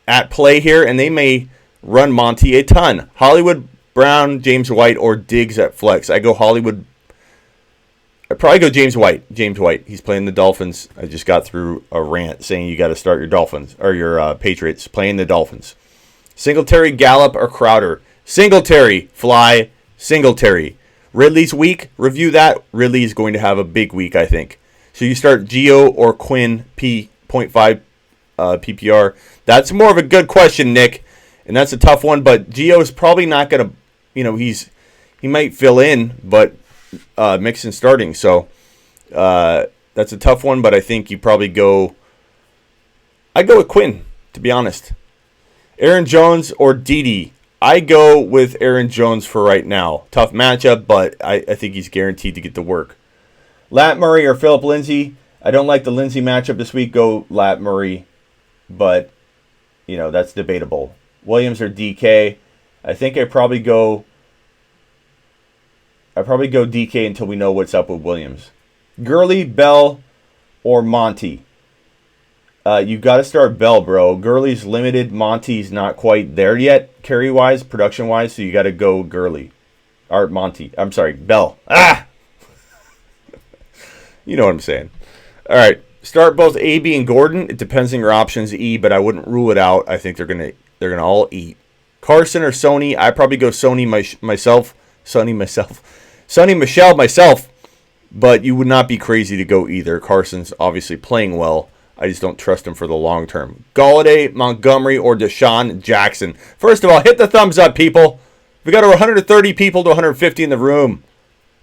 at play here, and they may run Monty a ton. Hollywood Brown, James White, or Diggs at flex. I go Hollywood. I'd probably go James White. James White. He's playing the Dolphins. I just got through a rant saying you got to start your Dolphins or your Patriots playing the Dolphins. Singletary, Gallup, or Crowder. Singletary, fly. Singletary. Ridley's week. Review that. Ridley is going to have a big week, I think. So you start Gio or Quinn, P.5 PPR. That's more of a good question, Nick, and that's a tough one. But Gio is probably not going to, he might fill in, but Mixon starting. So that's a tough one. But I think you probably go. I go with Quinn, to be honest. Aaron Jones or Dede. I go with Aaron Jones for right now. Tough matchup, but I think he's guaranteed to get the work. Lat Murray or Phillip Lindsay. I don't like the Lindsay matchup this week. Go Lat Murray, but that's debatable. Williams or DK. I think I probably go DK until we know what's up with Williams. Gurley, Bell, or Monty. You got to start Bell, bro. Gurley's limited. Monty's not quite there yet, carry-wise, production-wise, so you got to go Gurley. Or Monty. I'm sorry, Bell. You know what I'm saying. All right. Start both AB and Gordon. It depends on your options, E, but I wouldn't rule it out. I think they're gonna all eat. Carson or Sony. I probably go Sony myself. Sonny Michelle myself. But you would not be crazy to go either. Carson's obviously playing well. I just don't trust him for the long term. Galladay, Montgomery, or Deshaun Jackson. First of all, hit the thumbs up, people. We got 130 people to 150 in the room.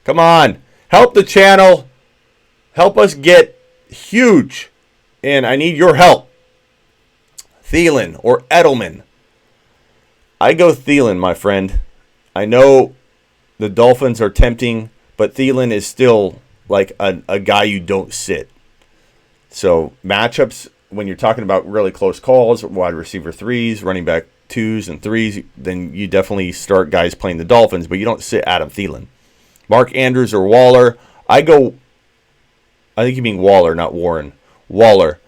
Come on. Help the channel. Help us get huge. And I need your help. Thielen or Edelman. I go Thielen, my friend. I know the Dolphins are tempting, but Thielen is still like a guy you don't sit. So matchups, when you're talking about really close calls, wide receiver threes, running back twos and threes, then you definitely start guys playing the Dolphins, but you don't sit Adam Thielen. Mark Andrews or Waller. I think you mean Waller, not Warren. Waller.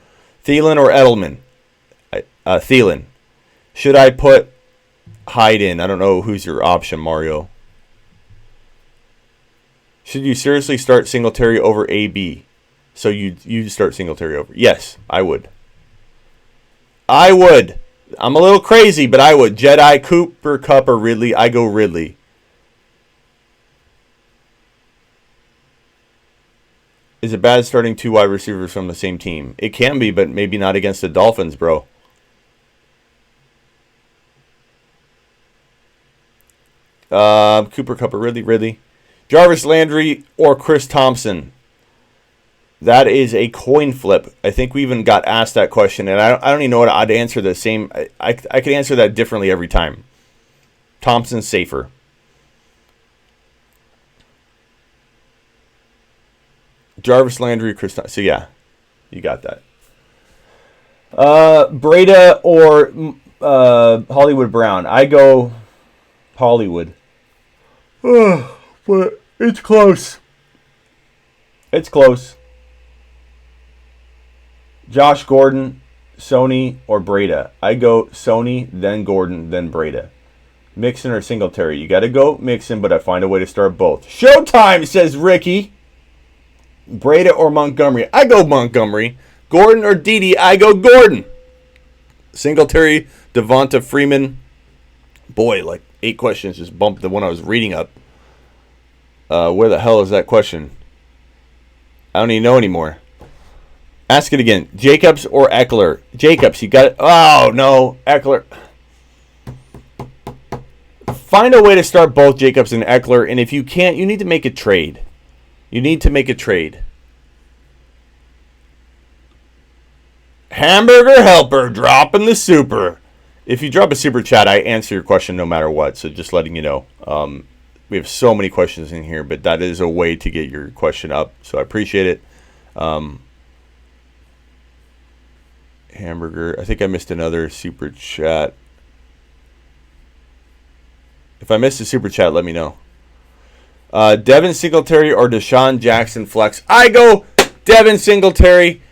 Thielen or Edelman? Thielen. Should I put Hyde in? I don't know who's your option, Mario. Should you seriously start Singletary over AB? So you start Singletary over? Yes, I would. I'm a little crazy, but I would. Jedi, Cooper, Kupp, or Ridley? I go Ridley. Is it bad starting two wide receivers from the same team? It can be, but maybe not against the Dolphins, bro. Cooper, Kupp, or Ridley? Jarvis Landry or Chris Thompson? That is a coin flip. I think we even got asked that question, and I don't even know what I'd answer the same. I could answer that differently every time. Thompson's safer. Jarvis Landry, Chris. So yeah, you got that. Breda or Hollywood Brown. I go Hollywood. But it's close. It's close. Josh Gordon, Sony, or Breda. I go Sony, then Gordon, then Breda. Mixon or Singletary. You got to go Mixon, but I find a way to start both. Showtime, says Ricky. Breda or Montgomery. I go Montgomery. Gordon or Dede. I go Gordon. Singletary, Devonta Freeman. Boy, like 8 questions just bumped the one I was reading up. Where the hell is that question? I don't even know anymore. Ask it again. Jacobs or Eckler? Jacobs, you got it. Oh, no. Eckler. Find a way to start both Jacobs and Eckler, and if you can't, you need to make a trade. You need to make a trade. Hamburger Helper dropping the super. If you drop a super chat, I answer your question no matter what, so just letting you know. We have so many questions in here, but that is a way to get your question up, so I appreciate it. Hamburger. I think I missed another super chat. If I missed a super chat, let me know. Devin Singletary or Deshaun Jackson flex. I go Devin Singletary.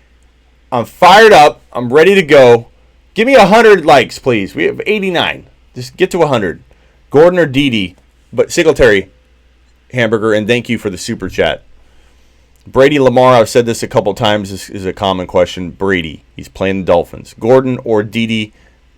I'm fired up. I'm ready to go. Give me 100 likes, please. We have 89. Just get to 100. Gordon or Dede, but Singletary, Hamburger, and thank you for the super chat. Brady Lamar, I've said this a couple times. This is a common question. Brady, he's playing the Dolphins. Gordon or Dede?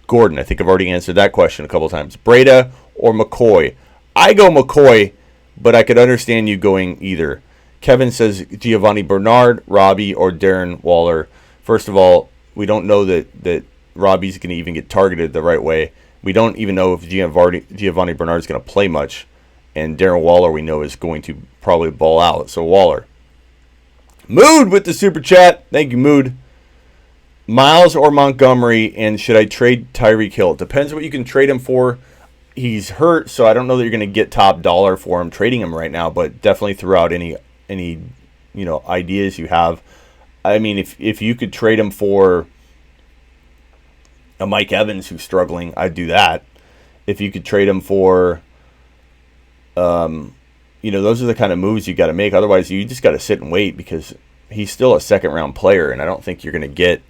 Gordon, I think I've already answered that question a couple times. Breda or McCoy? I go McCoy, but I could understand you going either. Kevin says Giovanni Bernard, Robbie, or Darren Waller. First of all, we don't know that Robbie's going to even get targeted the right way. We don't even know if Giovanni Bernard is going to play much. And Darren Waller, we know, is going to probably ball out. So Waller. Mood with the super chat. Thank you, Mood. Miles or Montgomery, and should I trade Tyreek Hill? It depends what you can trade him for. He's hurt, so I don't know that you're going to get top dollar for him trading him right now, but definitely throw out any ideas you have. I mean, if you could trade him for a Mike Evans who's struggling, I'd do that. If you could trade him for, those are the kind of moves you got to make. Otherwise, you just got to sit and wait because he's still a second-round player, and I don't think you're going to get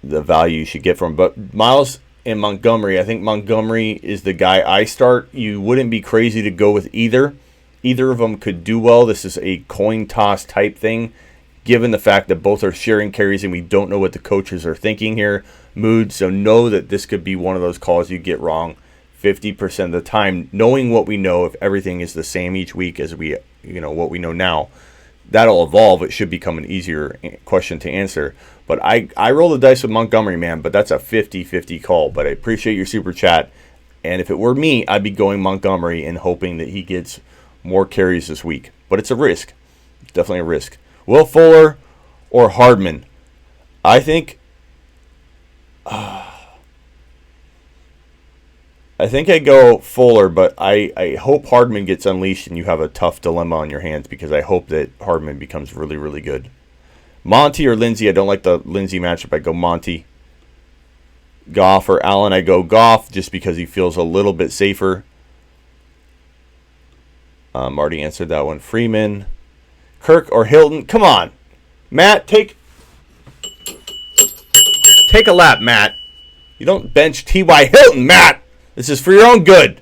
the value you should get from him. But Miles and Montgomery, I think Montgomery is the guy I start. You wouldn't be crazy to go with either. Either of them could do well. This is a coin toss type thing, given the fact that both are sharing carries and we don't know what the coaches are thinking here. Mood, so know that this could be one of those calls you get wrong 50% of the time. Knowing what we know, if everything is the same each week as what we know now, that'll evolve. It should become an easier question to answer. But I roll the dice with Montgomery, man, but that's a 50-50 call. But I appreciate your super chat. And if it were me, I'd be going Montgomery and hoping that he gets more carries this week. But it's a risk. It's definitely a risk. Will Fuller or Hardman? I think I go Fuller, but I hope Hardman gets unleashed and you have a tough dilemma on your hands because I hope that Hardman becomes really, really good. Monty or Lindsey? I don't like the Lindsey matchup. I go Monty. Goff or Allen? I go Goff just because he feels a little bit safer. Already answered that one. Freeman. Kirk or Hilton? Come on. Matt, take a lap, Matt. You don't bench T.Y. Hilton, Matt. This is for your own good.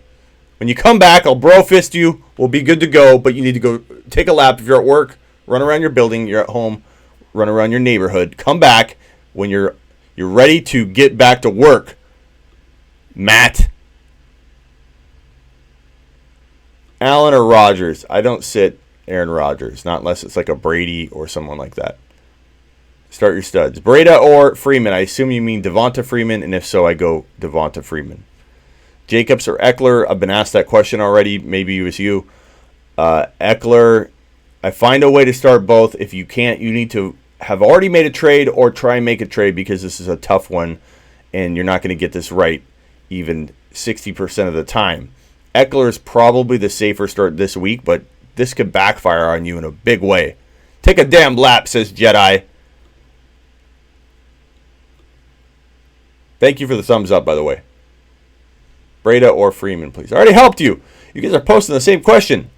When you come back, I'll bro fist you. We'll be good to go, but you need to go take a lap. If you're at work, run around your building. You're at home, run around your neighborhood. Come back when you're ready to get back to work, Matt. Allen or Rodgers? I don't sit Aaron Rodgers, not unless it's like a Brady or someone like that. Start your studs. Breda or Freeman? I assume you mean Devonta Freeman, and if so, I go Devonta Freeman. Jacobs or Eckler? I've been asked that question already. Maybe it was you. Eckler, I find a way to start both. If you can't, you need to have already made a trade or try and make a trade because this is a tough one and you're not going to get this right even 60% of the time. Eckler is probably the safer start this week, but this could backfire on you in a big way. Take a damn lap, says Jedi. Thank you for the thumbs up, by the way. Breda or Freeman, please. I already helped you. You guys are posting the same question.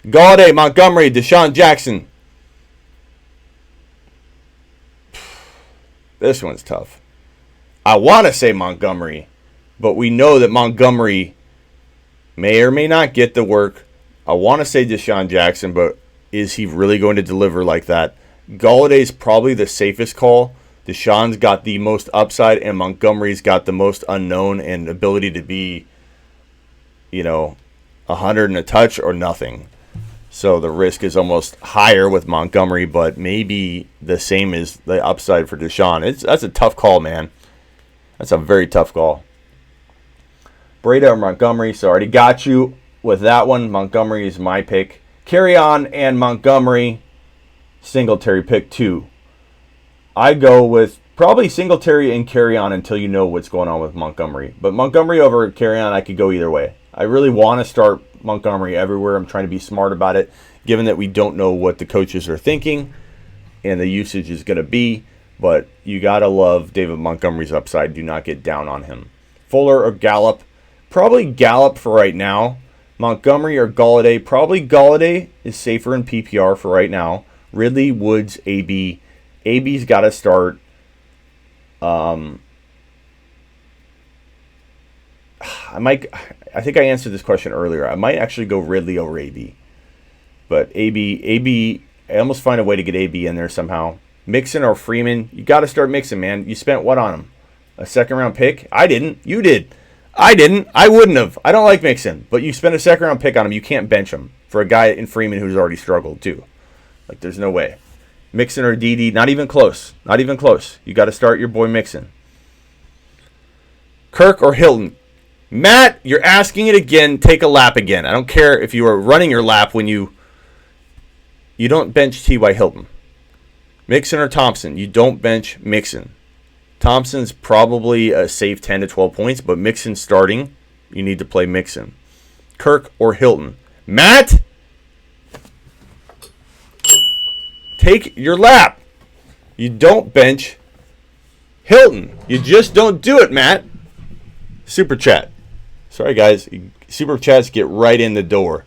Galladay, Montgomery, Deshaun Jackson. This one's tough. I want to say Montgomery, but we know that Montgomery may or may not get the work. I want to say Deshaun Jackson, but is he really going to deliver like that? Galladay's probably the safest call. Deshaun's got the most upside, and Montgomery's got the most unknown and ability to be, 100 and a touch or nothing. So the risk is almost higher with Montgomery, but maybe the same as the upside for Deshaun. That's a tough call, man. That's a very tough call. Breda or Montgomery, so I already got you with that one. Montgomery is my pick. Carry on and Montgomery, Singletary pick 2. I go with probably Singletary and carry on until you know what's going on with Montgomery. But Montgomery over carry on, I could go either way. I really want to start Montgomery everywhere. I'm trying to be smart about it, given that we don't know what the coaches are thinking and the usage is going to be. But you got to love David Montgomery's upside. Do not get down on him. Fuller or Gallup? Probably Gallup for right now. Montgomery or Galladay? Probably Galladay is safer in PPR for right now. Ridley, Woods, AB. AB's got to start. I think I answered this question earlier. I might actually go Ridley over AB. But AB, I almost find a way to get AB in there somehow. Mixon or Freeman, you got to start Mixon, man. You spent what on him? A second-round pick? I didn't. You did. I didn't. I wouldn't have. I don't like Mixon. But you spent a second-round pick on him. You can't bench him for a guy in Freeman who's already struggled, too. Like, there's no way. Mixon or DD, not even close. Not even close. You got to start your boy Mixon. Kirk or Hilton? Matt, you're asking it again. Take a lap again. I don't care if you are running your lap when you don't bench T.Y. Hilton. Mixon or Thompson? You don't bench Mixon. Thompson's probably a safe 10 to 12 points, but Mixon starting, you need to play Mixon. Kirk or Hilton? Matt, take your lap. You don't bench Hilton. You just don't do it, Matt. Super chat. Sorry, guys. Super chats get right in the door.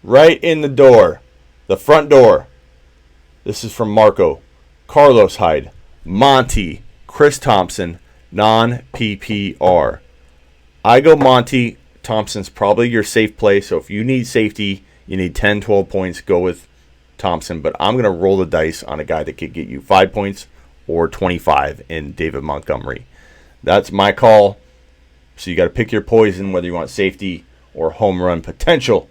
Right in the door. The front door. This is from Marco. Carlos Hyde. Monty. Chris Thompson. Non-PPR. I go Monty. Thompson's probably your safe play. So if you need safety, you need 10, 12 points, go with Thompson. But I'm going to roll the dice on a guy that could get you 5 points or 25 in David Montgomery. That's my call. So you got to pick your poison, whether you want safety or home run potential.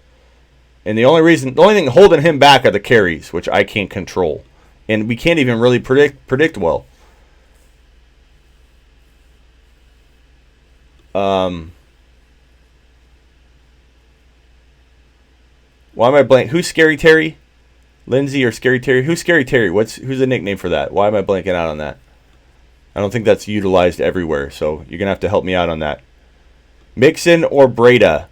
And the only thing holding him back are the carries, which I can't control. And we can't even really predict well. Why am I blank? Who's Scary Terry? Lindsay or Scary Terry? Who's Scary Terry? Who's the nickname for that? Why am I blanking out on that? I don't think that's utilized everywhere, so you're going to have to help me out on that. Mixon or Breda?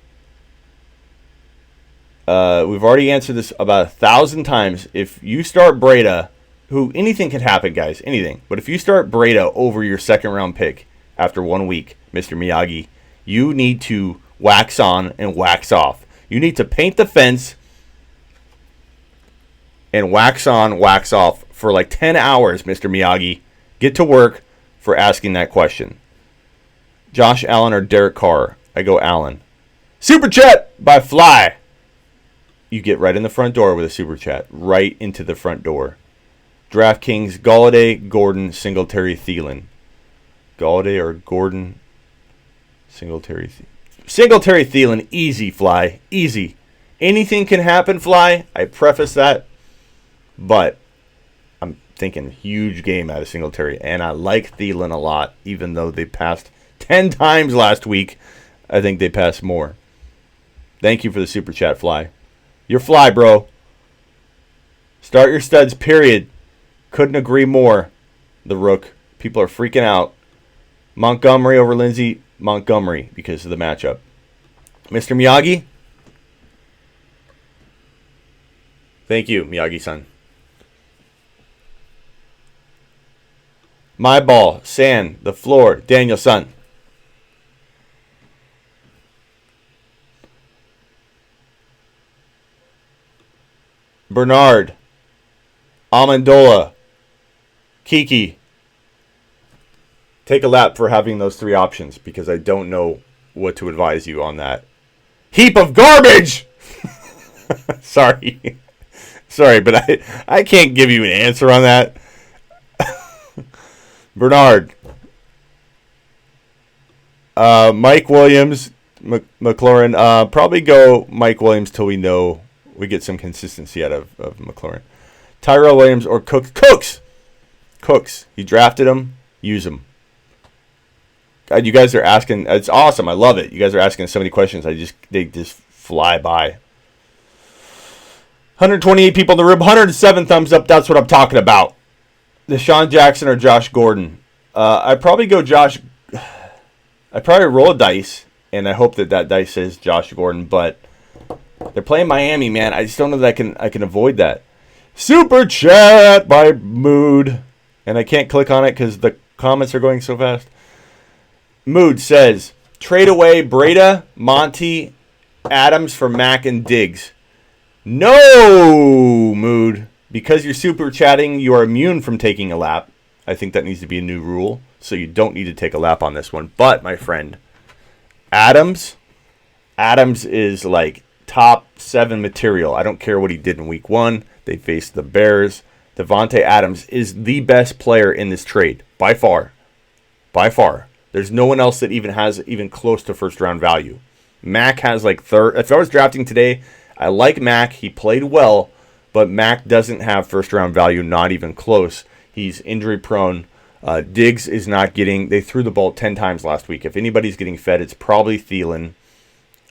We've already answered this about 1,000 times. If you start Breda, anything can happen, guys, anything. But if you start Breda over your second-round pick after 1 week, Mr. Miyagi, you need to wax on and wax off. You need to paint the fence and wax on, wax off for like 10 hours, Mr. Miyagi. Get to work for asking that question. Josh Allen or Derek Carr? I go Allen. Super chat by Fly. You get right in the front door with a super chat. Right into the front door. DraftKings, Galladay, Gordon, Singletary, Thielen. Galladay or Gordon, Singletary, Thielen. Easy, Fly. Easy. Anything can happen, Fly. I preface that. But I'm thinking huge game out of Singletary. And I like Thielen a lot, even though they passed 10 times last week. I think they passed more. Thank you for the super chat, Fly. You're Fly, bro. Start your studs, period. Couldn't agree more. The Rook. People are freaking out. Montgomery over Lindsay. Montgomery because of the matchup. Mr. Miyagi? Thank you, Miyagi-san. My ball. Sand. The floor. Daniel-san. Bernard. Amendola. Kiki. Take a lap for having those three options because I don't know what to advise you on that. Heap of garbage! Sorry. Sorry, but I can't give you an answer on that. Bernard. Mike Williams. McLaurin. Probably go Mike Williams till we know we get some consistency out of McLaurin. Tyrell Williams or Cooks. Cooks. He drafted him. Use him. God, you guys are asking. It's awesome. I love it. You guys are asking so many questions. They just fly by. 128 people in the room. 107 thumbs up. That's what I'm talking about. Deshaun Jackson or Josh Gordon. I'd probably go Josh. I'd probably roll a dice, and I hope that dice says Josh Gordon. But they're playing Miami, man. I just don't know that I can avoid that. Super chat by Mood, and I can't click on it because the comments are going so fast. Mood says, trade away Breda, Monty, Adams for Mac and Diggs. No, Mood. Because you're super chatting, you are immune from taking a lap. I think that needs to be a new rule, so you don't need to take a lap on this one. But, my friend, Adams is like top 7 material. I don't care what he did in week 1. They faced the Bears. Devontae Adams is the best player in this trade, by far. By far. There's no one else that even has even close to first-round value. Mac has like third. If I was drafting today, I like Mac. He played well, but Mac doesn't have first-round value, not even close. He's injury-prone. Diggs is not getting. They threw the ball 10 times last week. If anybody's getting fed, it's probably Thielen.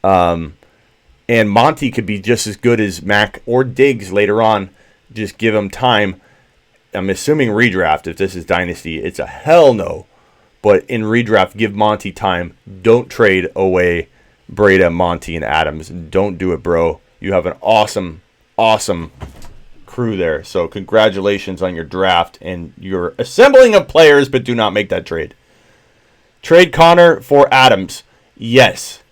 And Monty could be just as good as Mac or Diggs later on. Just give him time. I'm assuming redraft. If this is Dynasty, it's a hell no. But in redraft, give Monty time. Don't trade away Breda, Monty, and Adams. Don't do it, bro. You have an awesome, awesome crew there. So congratulations on your draft and your assembling of players, but do not make that trade. Trade Connor for Adams. Yes.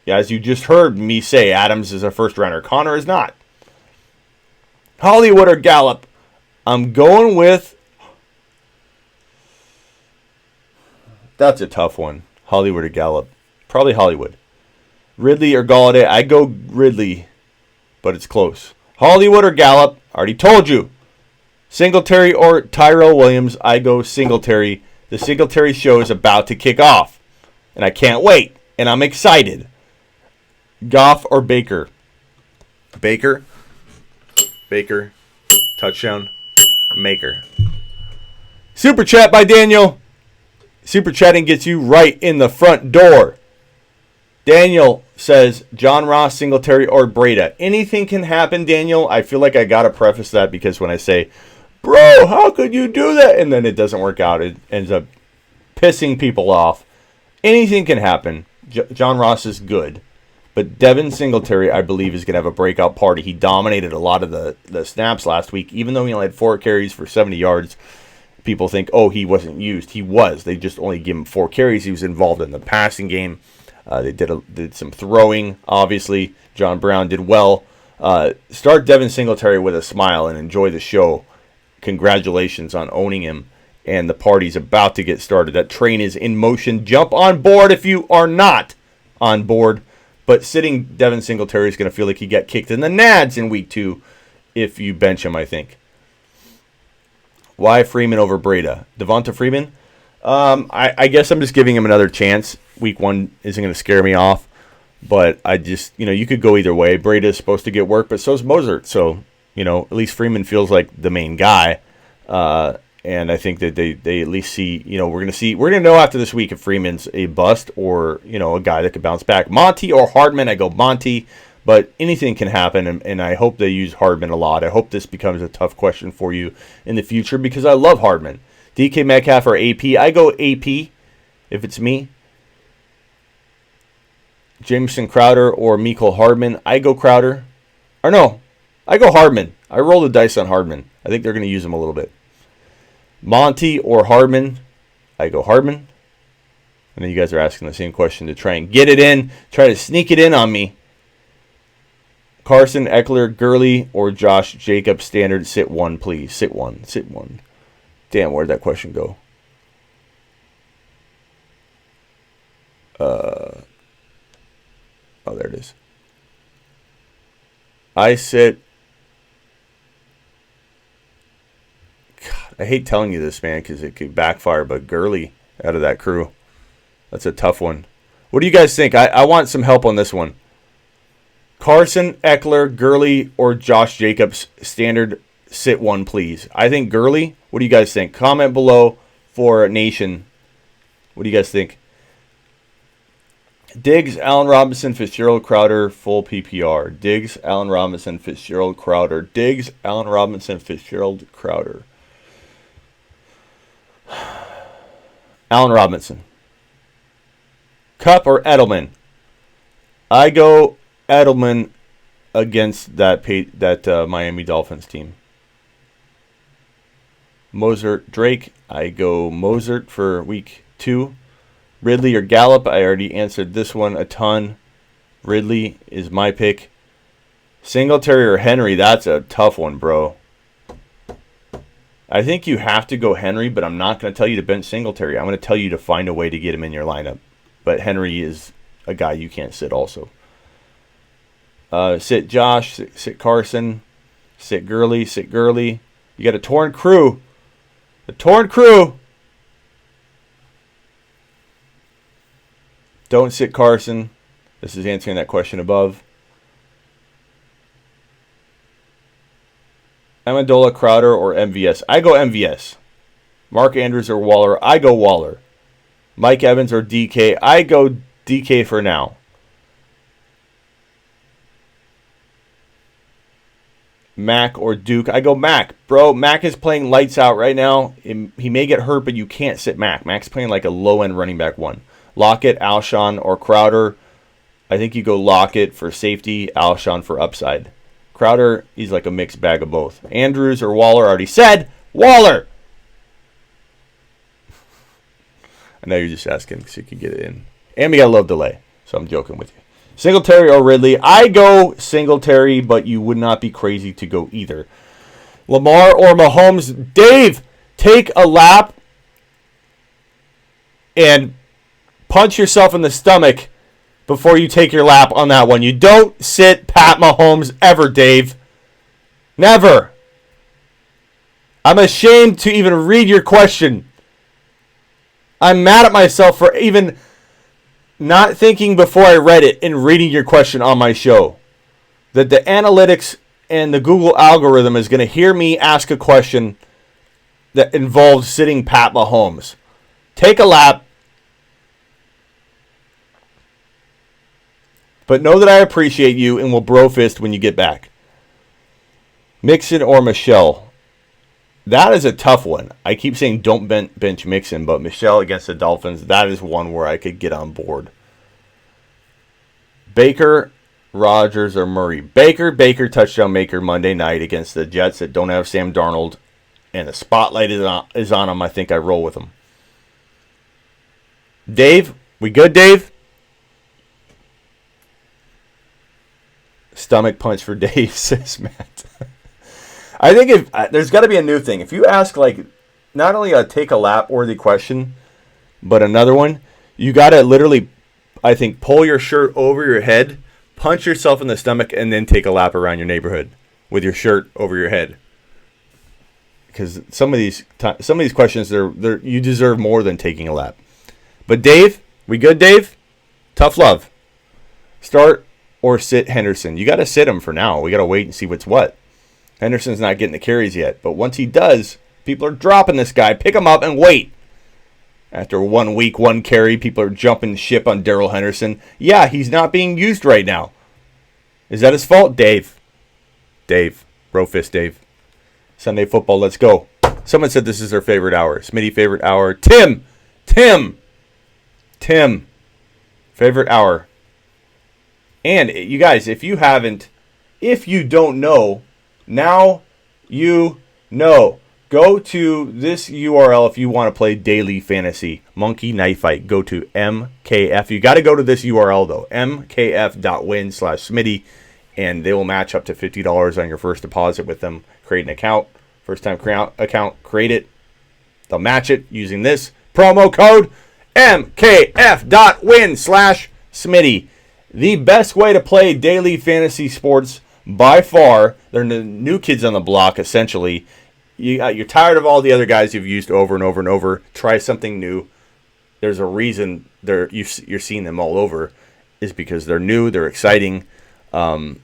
As you just heard me say, Adams is a first rounder. Connor is not. Hollywood or Gallup? I'm going with... That's a tough one. Hollywood or Gallup? Probably Hollywood. Ridley or Galladay? I go Ridley, but it's close. Hollywood or Gallup? Already told you. Singletary or Tyrell Williams? I go Singletary. The Singletary show is about to kick off, and I can't wait, and I'm excited. Goff or Baker? Baker. Touchdown. Maker. Super chat by Daniel. Super chatting gets you right in the front door. Daniel says John Ross, Singletary, or Breda. Anything can happen, Daniel. I feel like I got to preface that because when I say, bro, how could you do that? And then it doesn't work out. It ends up pissing people off. Anything can happen. John Ross is good. But Devin Singletary, I believe, is going to have a breakout party. He dominated a lot of the snaps last week. Even though he only had 4 carries for 70 yards, people think, oh, he wasn't used. He was. They just only gave him 4 carries. He was involved in the passing game. They did some throwing, obviously. John Brown did well. Start Devin Singletary with a smile and enjoy the show. Congratulations on owning him. And the party's about to get started. That train is in motion. Jump on board if you are not on board. But sitting Devin Singletary is going to feel like he got kicked in the nads in week 2 if you bench him, I think. Why Freeman over Breda? Devonta Freeman? I guess I'm just giving him another chance. Week 1 isn't going to scare me off. But I just, you could go either way. Breda is supposed to get work, but so is Mozart. So, at least Freeman feels like the main guy. And I think that they at least see, we're going to know after this week if Freeman's a bust or, a guy that could bounce back. Monty or Hardman? I go Monty. But anything can happen, and I hope they use Hardman a lot. I hope this becomes a tough question for you in the future because I love Hardman. DK Metcalf or AP? I go AP if it's me. Jameson Crowder or Mecole Hardman? I go Crowder. Or no, I go Hardman. I roll the dice on Hardman. I think they're going to use him a little bit. Monty or Hardman? I go Hardman. I know you guys are asking the same question to try and get it in. Try to sneak it in on me. Carson, Eckler, Gurley, or Josh Jacobs standard? Sit one, please. Sit one. Sit one. Damn, where'd that question go? Oh, there it is. I sit. God, I hate telling you this, man, because it could backfire, but Gurley out of that crew. That's a tough one. What do you guys think? I want some help on this one. Carson, Eckler, Gurley, or Josh Jacobs standard? Sit one, please. I think Gurley. What do you guys think? Comment below for Nation. What do you guys think? Diggs, Allen Robinson, Fitzgerald, Crowder, full PPR. Diggs, Allen Robinson, Fitzgerald, Crowder. Diggs, Allen Robinson, Fitzgerald, Crowder. Allen Robinson. Kupp or Edelman? I go Edelman against that Miami Dolphins team. Mozart, Drake. I go Mozart for week 2. Ridley or Gallup? I already answered this one a ton. Ridley is my pick. Singletary or Henry? That's a tough one, bro. I think you have to go Henry, but I'm not going to tell you to bench Singletary. I'm going to tell you to find a way to get him in your lineup. But Henry is a guy you can't sit also. Sit Josh, sit Carson, sit Gurley, sit Gurley. You got a torn crew. The torn crew. Don't sit Carson. This is answering that question above. Amendola, Crowder, or MVS? I go MVS. Mark Andrews or Waller? I go Waller. Mike Evans or DK? I go DK for now. Mac or Duke? I go Mac. Bro, Mac is playing lights out right now. He may get hurt, but you can't sit Mac. Mac's playing like a low-end running back one. Lockett, Alshon, or Crowder? I think you go Lockett for safety, Alshon for upside. Crowder, he's like a mixed bag of both. Andrews or Waller? Already said Waller! I know you're just asking so you can get it in. And we got a little delay, so I'm joking with you. Singletary or Ridley? I go Singletary, but you would not be crazy to go either. Lamar or Mahomes? Dave, take a lap and punch yourself in the stomach before you take your lap on that one. You don't sit Pat Mahomes ever, Dave. Never. I'm ashamed to even read your question. I'm mad at myself for even not thinking before I read it and reading your question on my show. That the analytics and the Google algorithm is going to hear me ask a question that involves sitting Pat Mahomes. Take a lap. But know that I appreciate you and will bro fist when you get back. Mixon or Michelle? That is a tough one. I keep saying don't bench Mixon, but Michelle against the Dolphins, that is one where I could get on board. Baker, Rodgers, or Murray? Baker touchdown maker Monday night against the Jets that don't have Sam Darnold, and the spotlight is on him. I think I roll with him. Dave, we good, Dave? Stomach punch for Dave, says Matt. I think if there's got to be a new thing. If you ask like not only a take a lap worthy question, but another one, you got to literally, I think, pull your shirt over your head, punch yourself in the stomach, and then take a lap around your neighborhood with your shirt over your head. Because some of these questions, they're you deserve more than taking a lap. But Dave, we good, Dave? Tough love. Start or sit Henderson. You got to sit him for now. We got to wait and see what's what. Henderson's not getting the carries yet, but once he does, people are dropping this guy. Pick him up and wait. After 1 week, 1 carry, people are jumping ship on Darrell Henderson. Yeah, he's not being used right now. Is that his fault? Dave. Brofist Dave. Sunday football, let's go. Someone said this is their favorite hour. Smitty, favorite hour. Tim. Favorite hour. And you guys, if you don't know, now you know. Go to this URL if you want to play daily fantasy. Monkey Knife Fight. Go to MKF. You got to go to this URL though. mkf.win/Smitty. And they will match up to $50 on your first deposit with them. Create an account. First time account, create it. They'll match it using this promo code mkf.win/Smitty. The best way to play daily fantasy sports by far. They're the new kids on the block, essentially. You're tired of all the other guys you've used over and over and over. Try something new. There's a reason you're seeing them all over. Is because they're new, they're exciting, and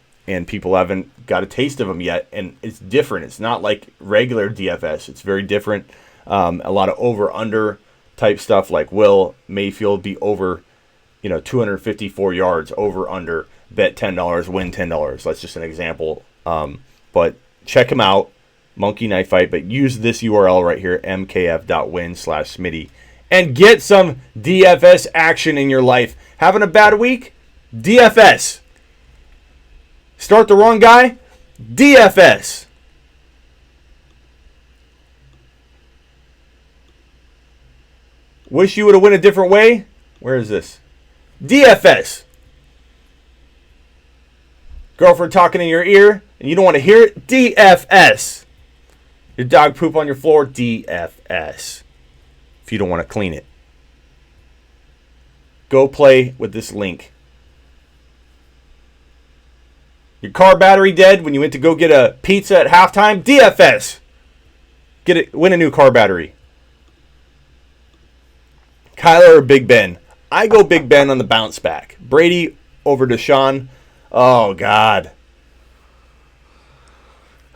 people haven't got a taste of them yet. And it's different. It's not like regular DFS. It's very different. A lot of over-under type stuff, like will Mayfield be over 254 yards, over-under, bet $10, win $10. That's just an example. But check him out, Monkey Knife Fight. But use this URL right here, mkf.win/Smitty. And get some DFS action in your life. Having a bad week? DFS. Start the wrong guy? DFS. Wish you would have went a different way? Where is this? DFS. Girlfriend talking in your ear and you don't want to hear it? DFS. Your dog poop on your floor? DFS. If you don't want to clean it. Go play with this link. Your car battery dead when you went to go get a pizza at halftime? DFS. Win a new car battery. Kyler or Big Ben? I go Big Ben on the bounce back. Brady over Deshaun. Oh, God.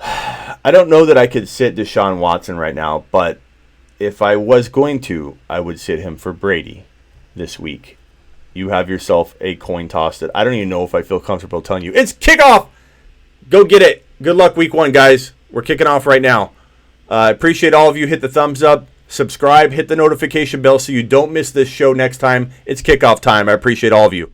I don't know that I could sit Deshaun Watson right now, but if I was going to, I would sit him for Brady this week. You have yourself a coin toss that I don't even know if I feel comfortable telling you. It's kickoff! Go get it. Good luck week 1, guys. We're kicking off right now. I appreciate all of you. Hit the thumbs up. Subscribe. Hit the notification bell so you don't miss this show next time. It's kickoff time. I appreciate all of you.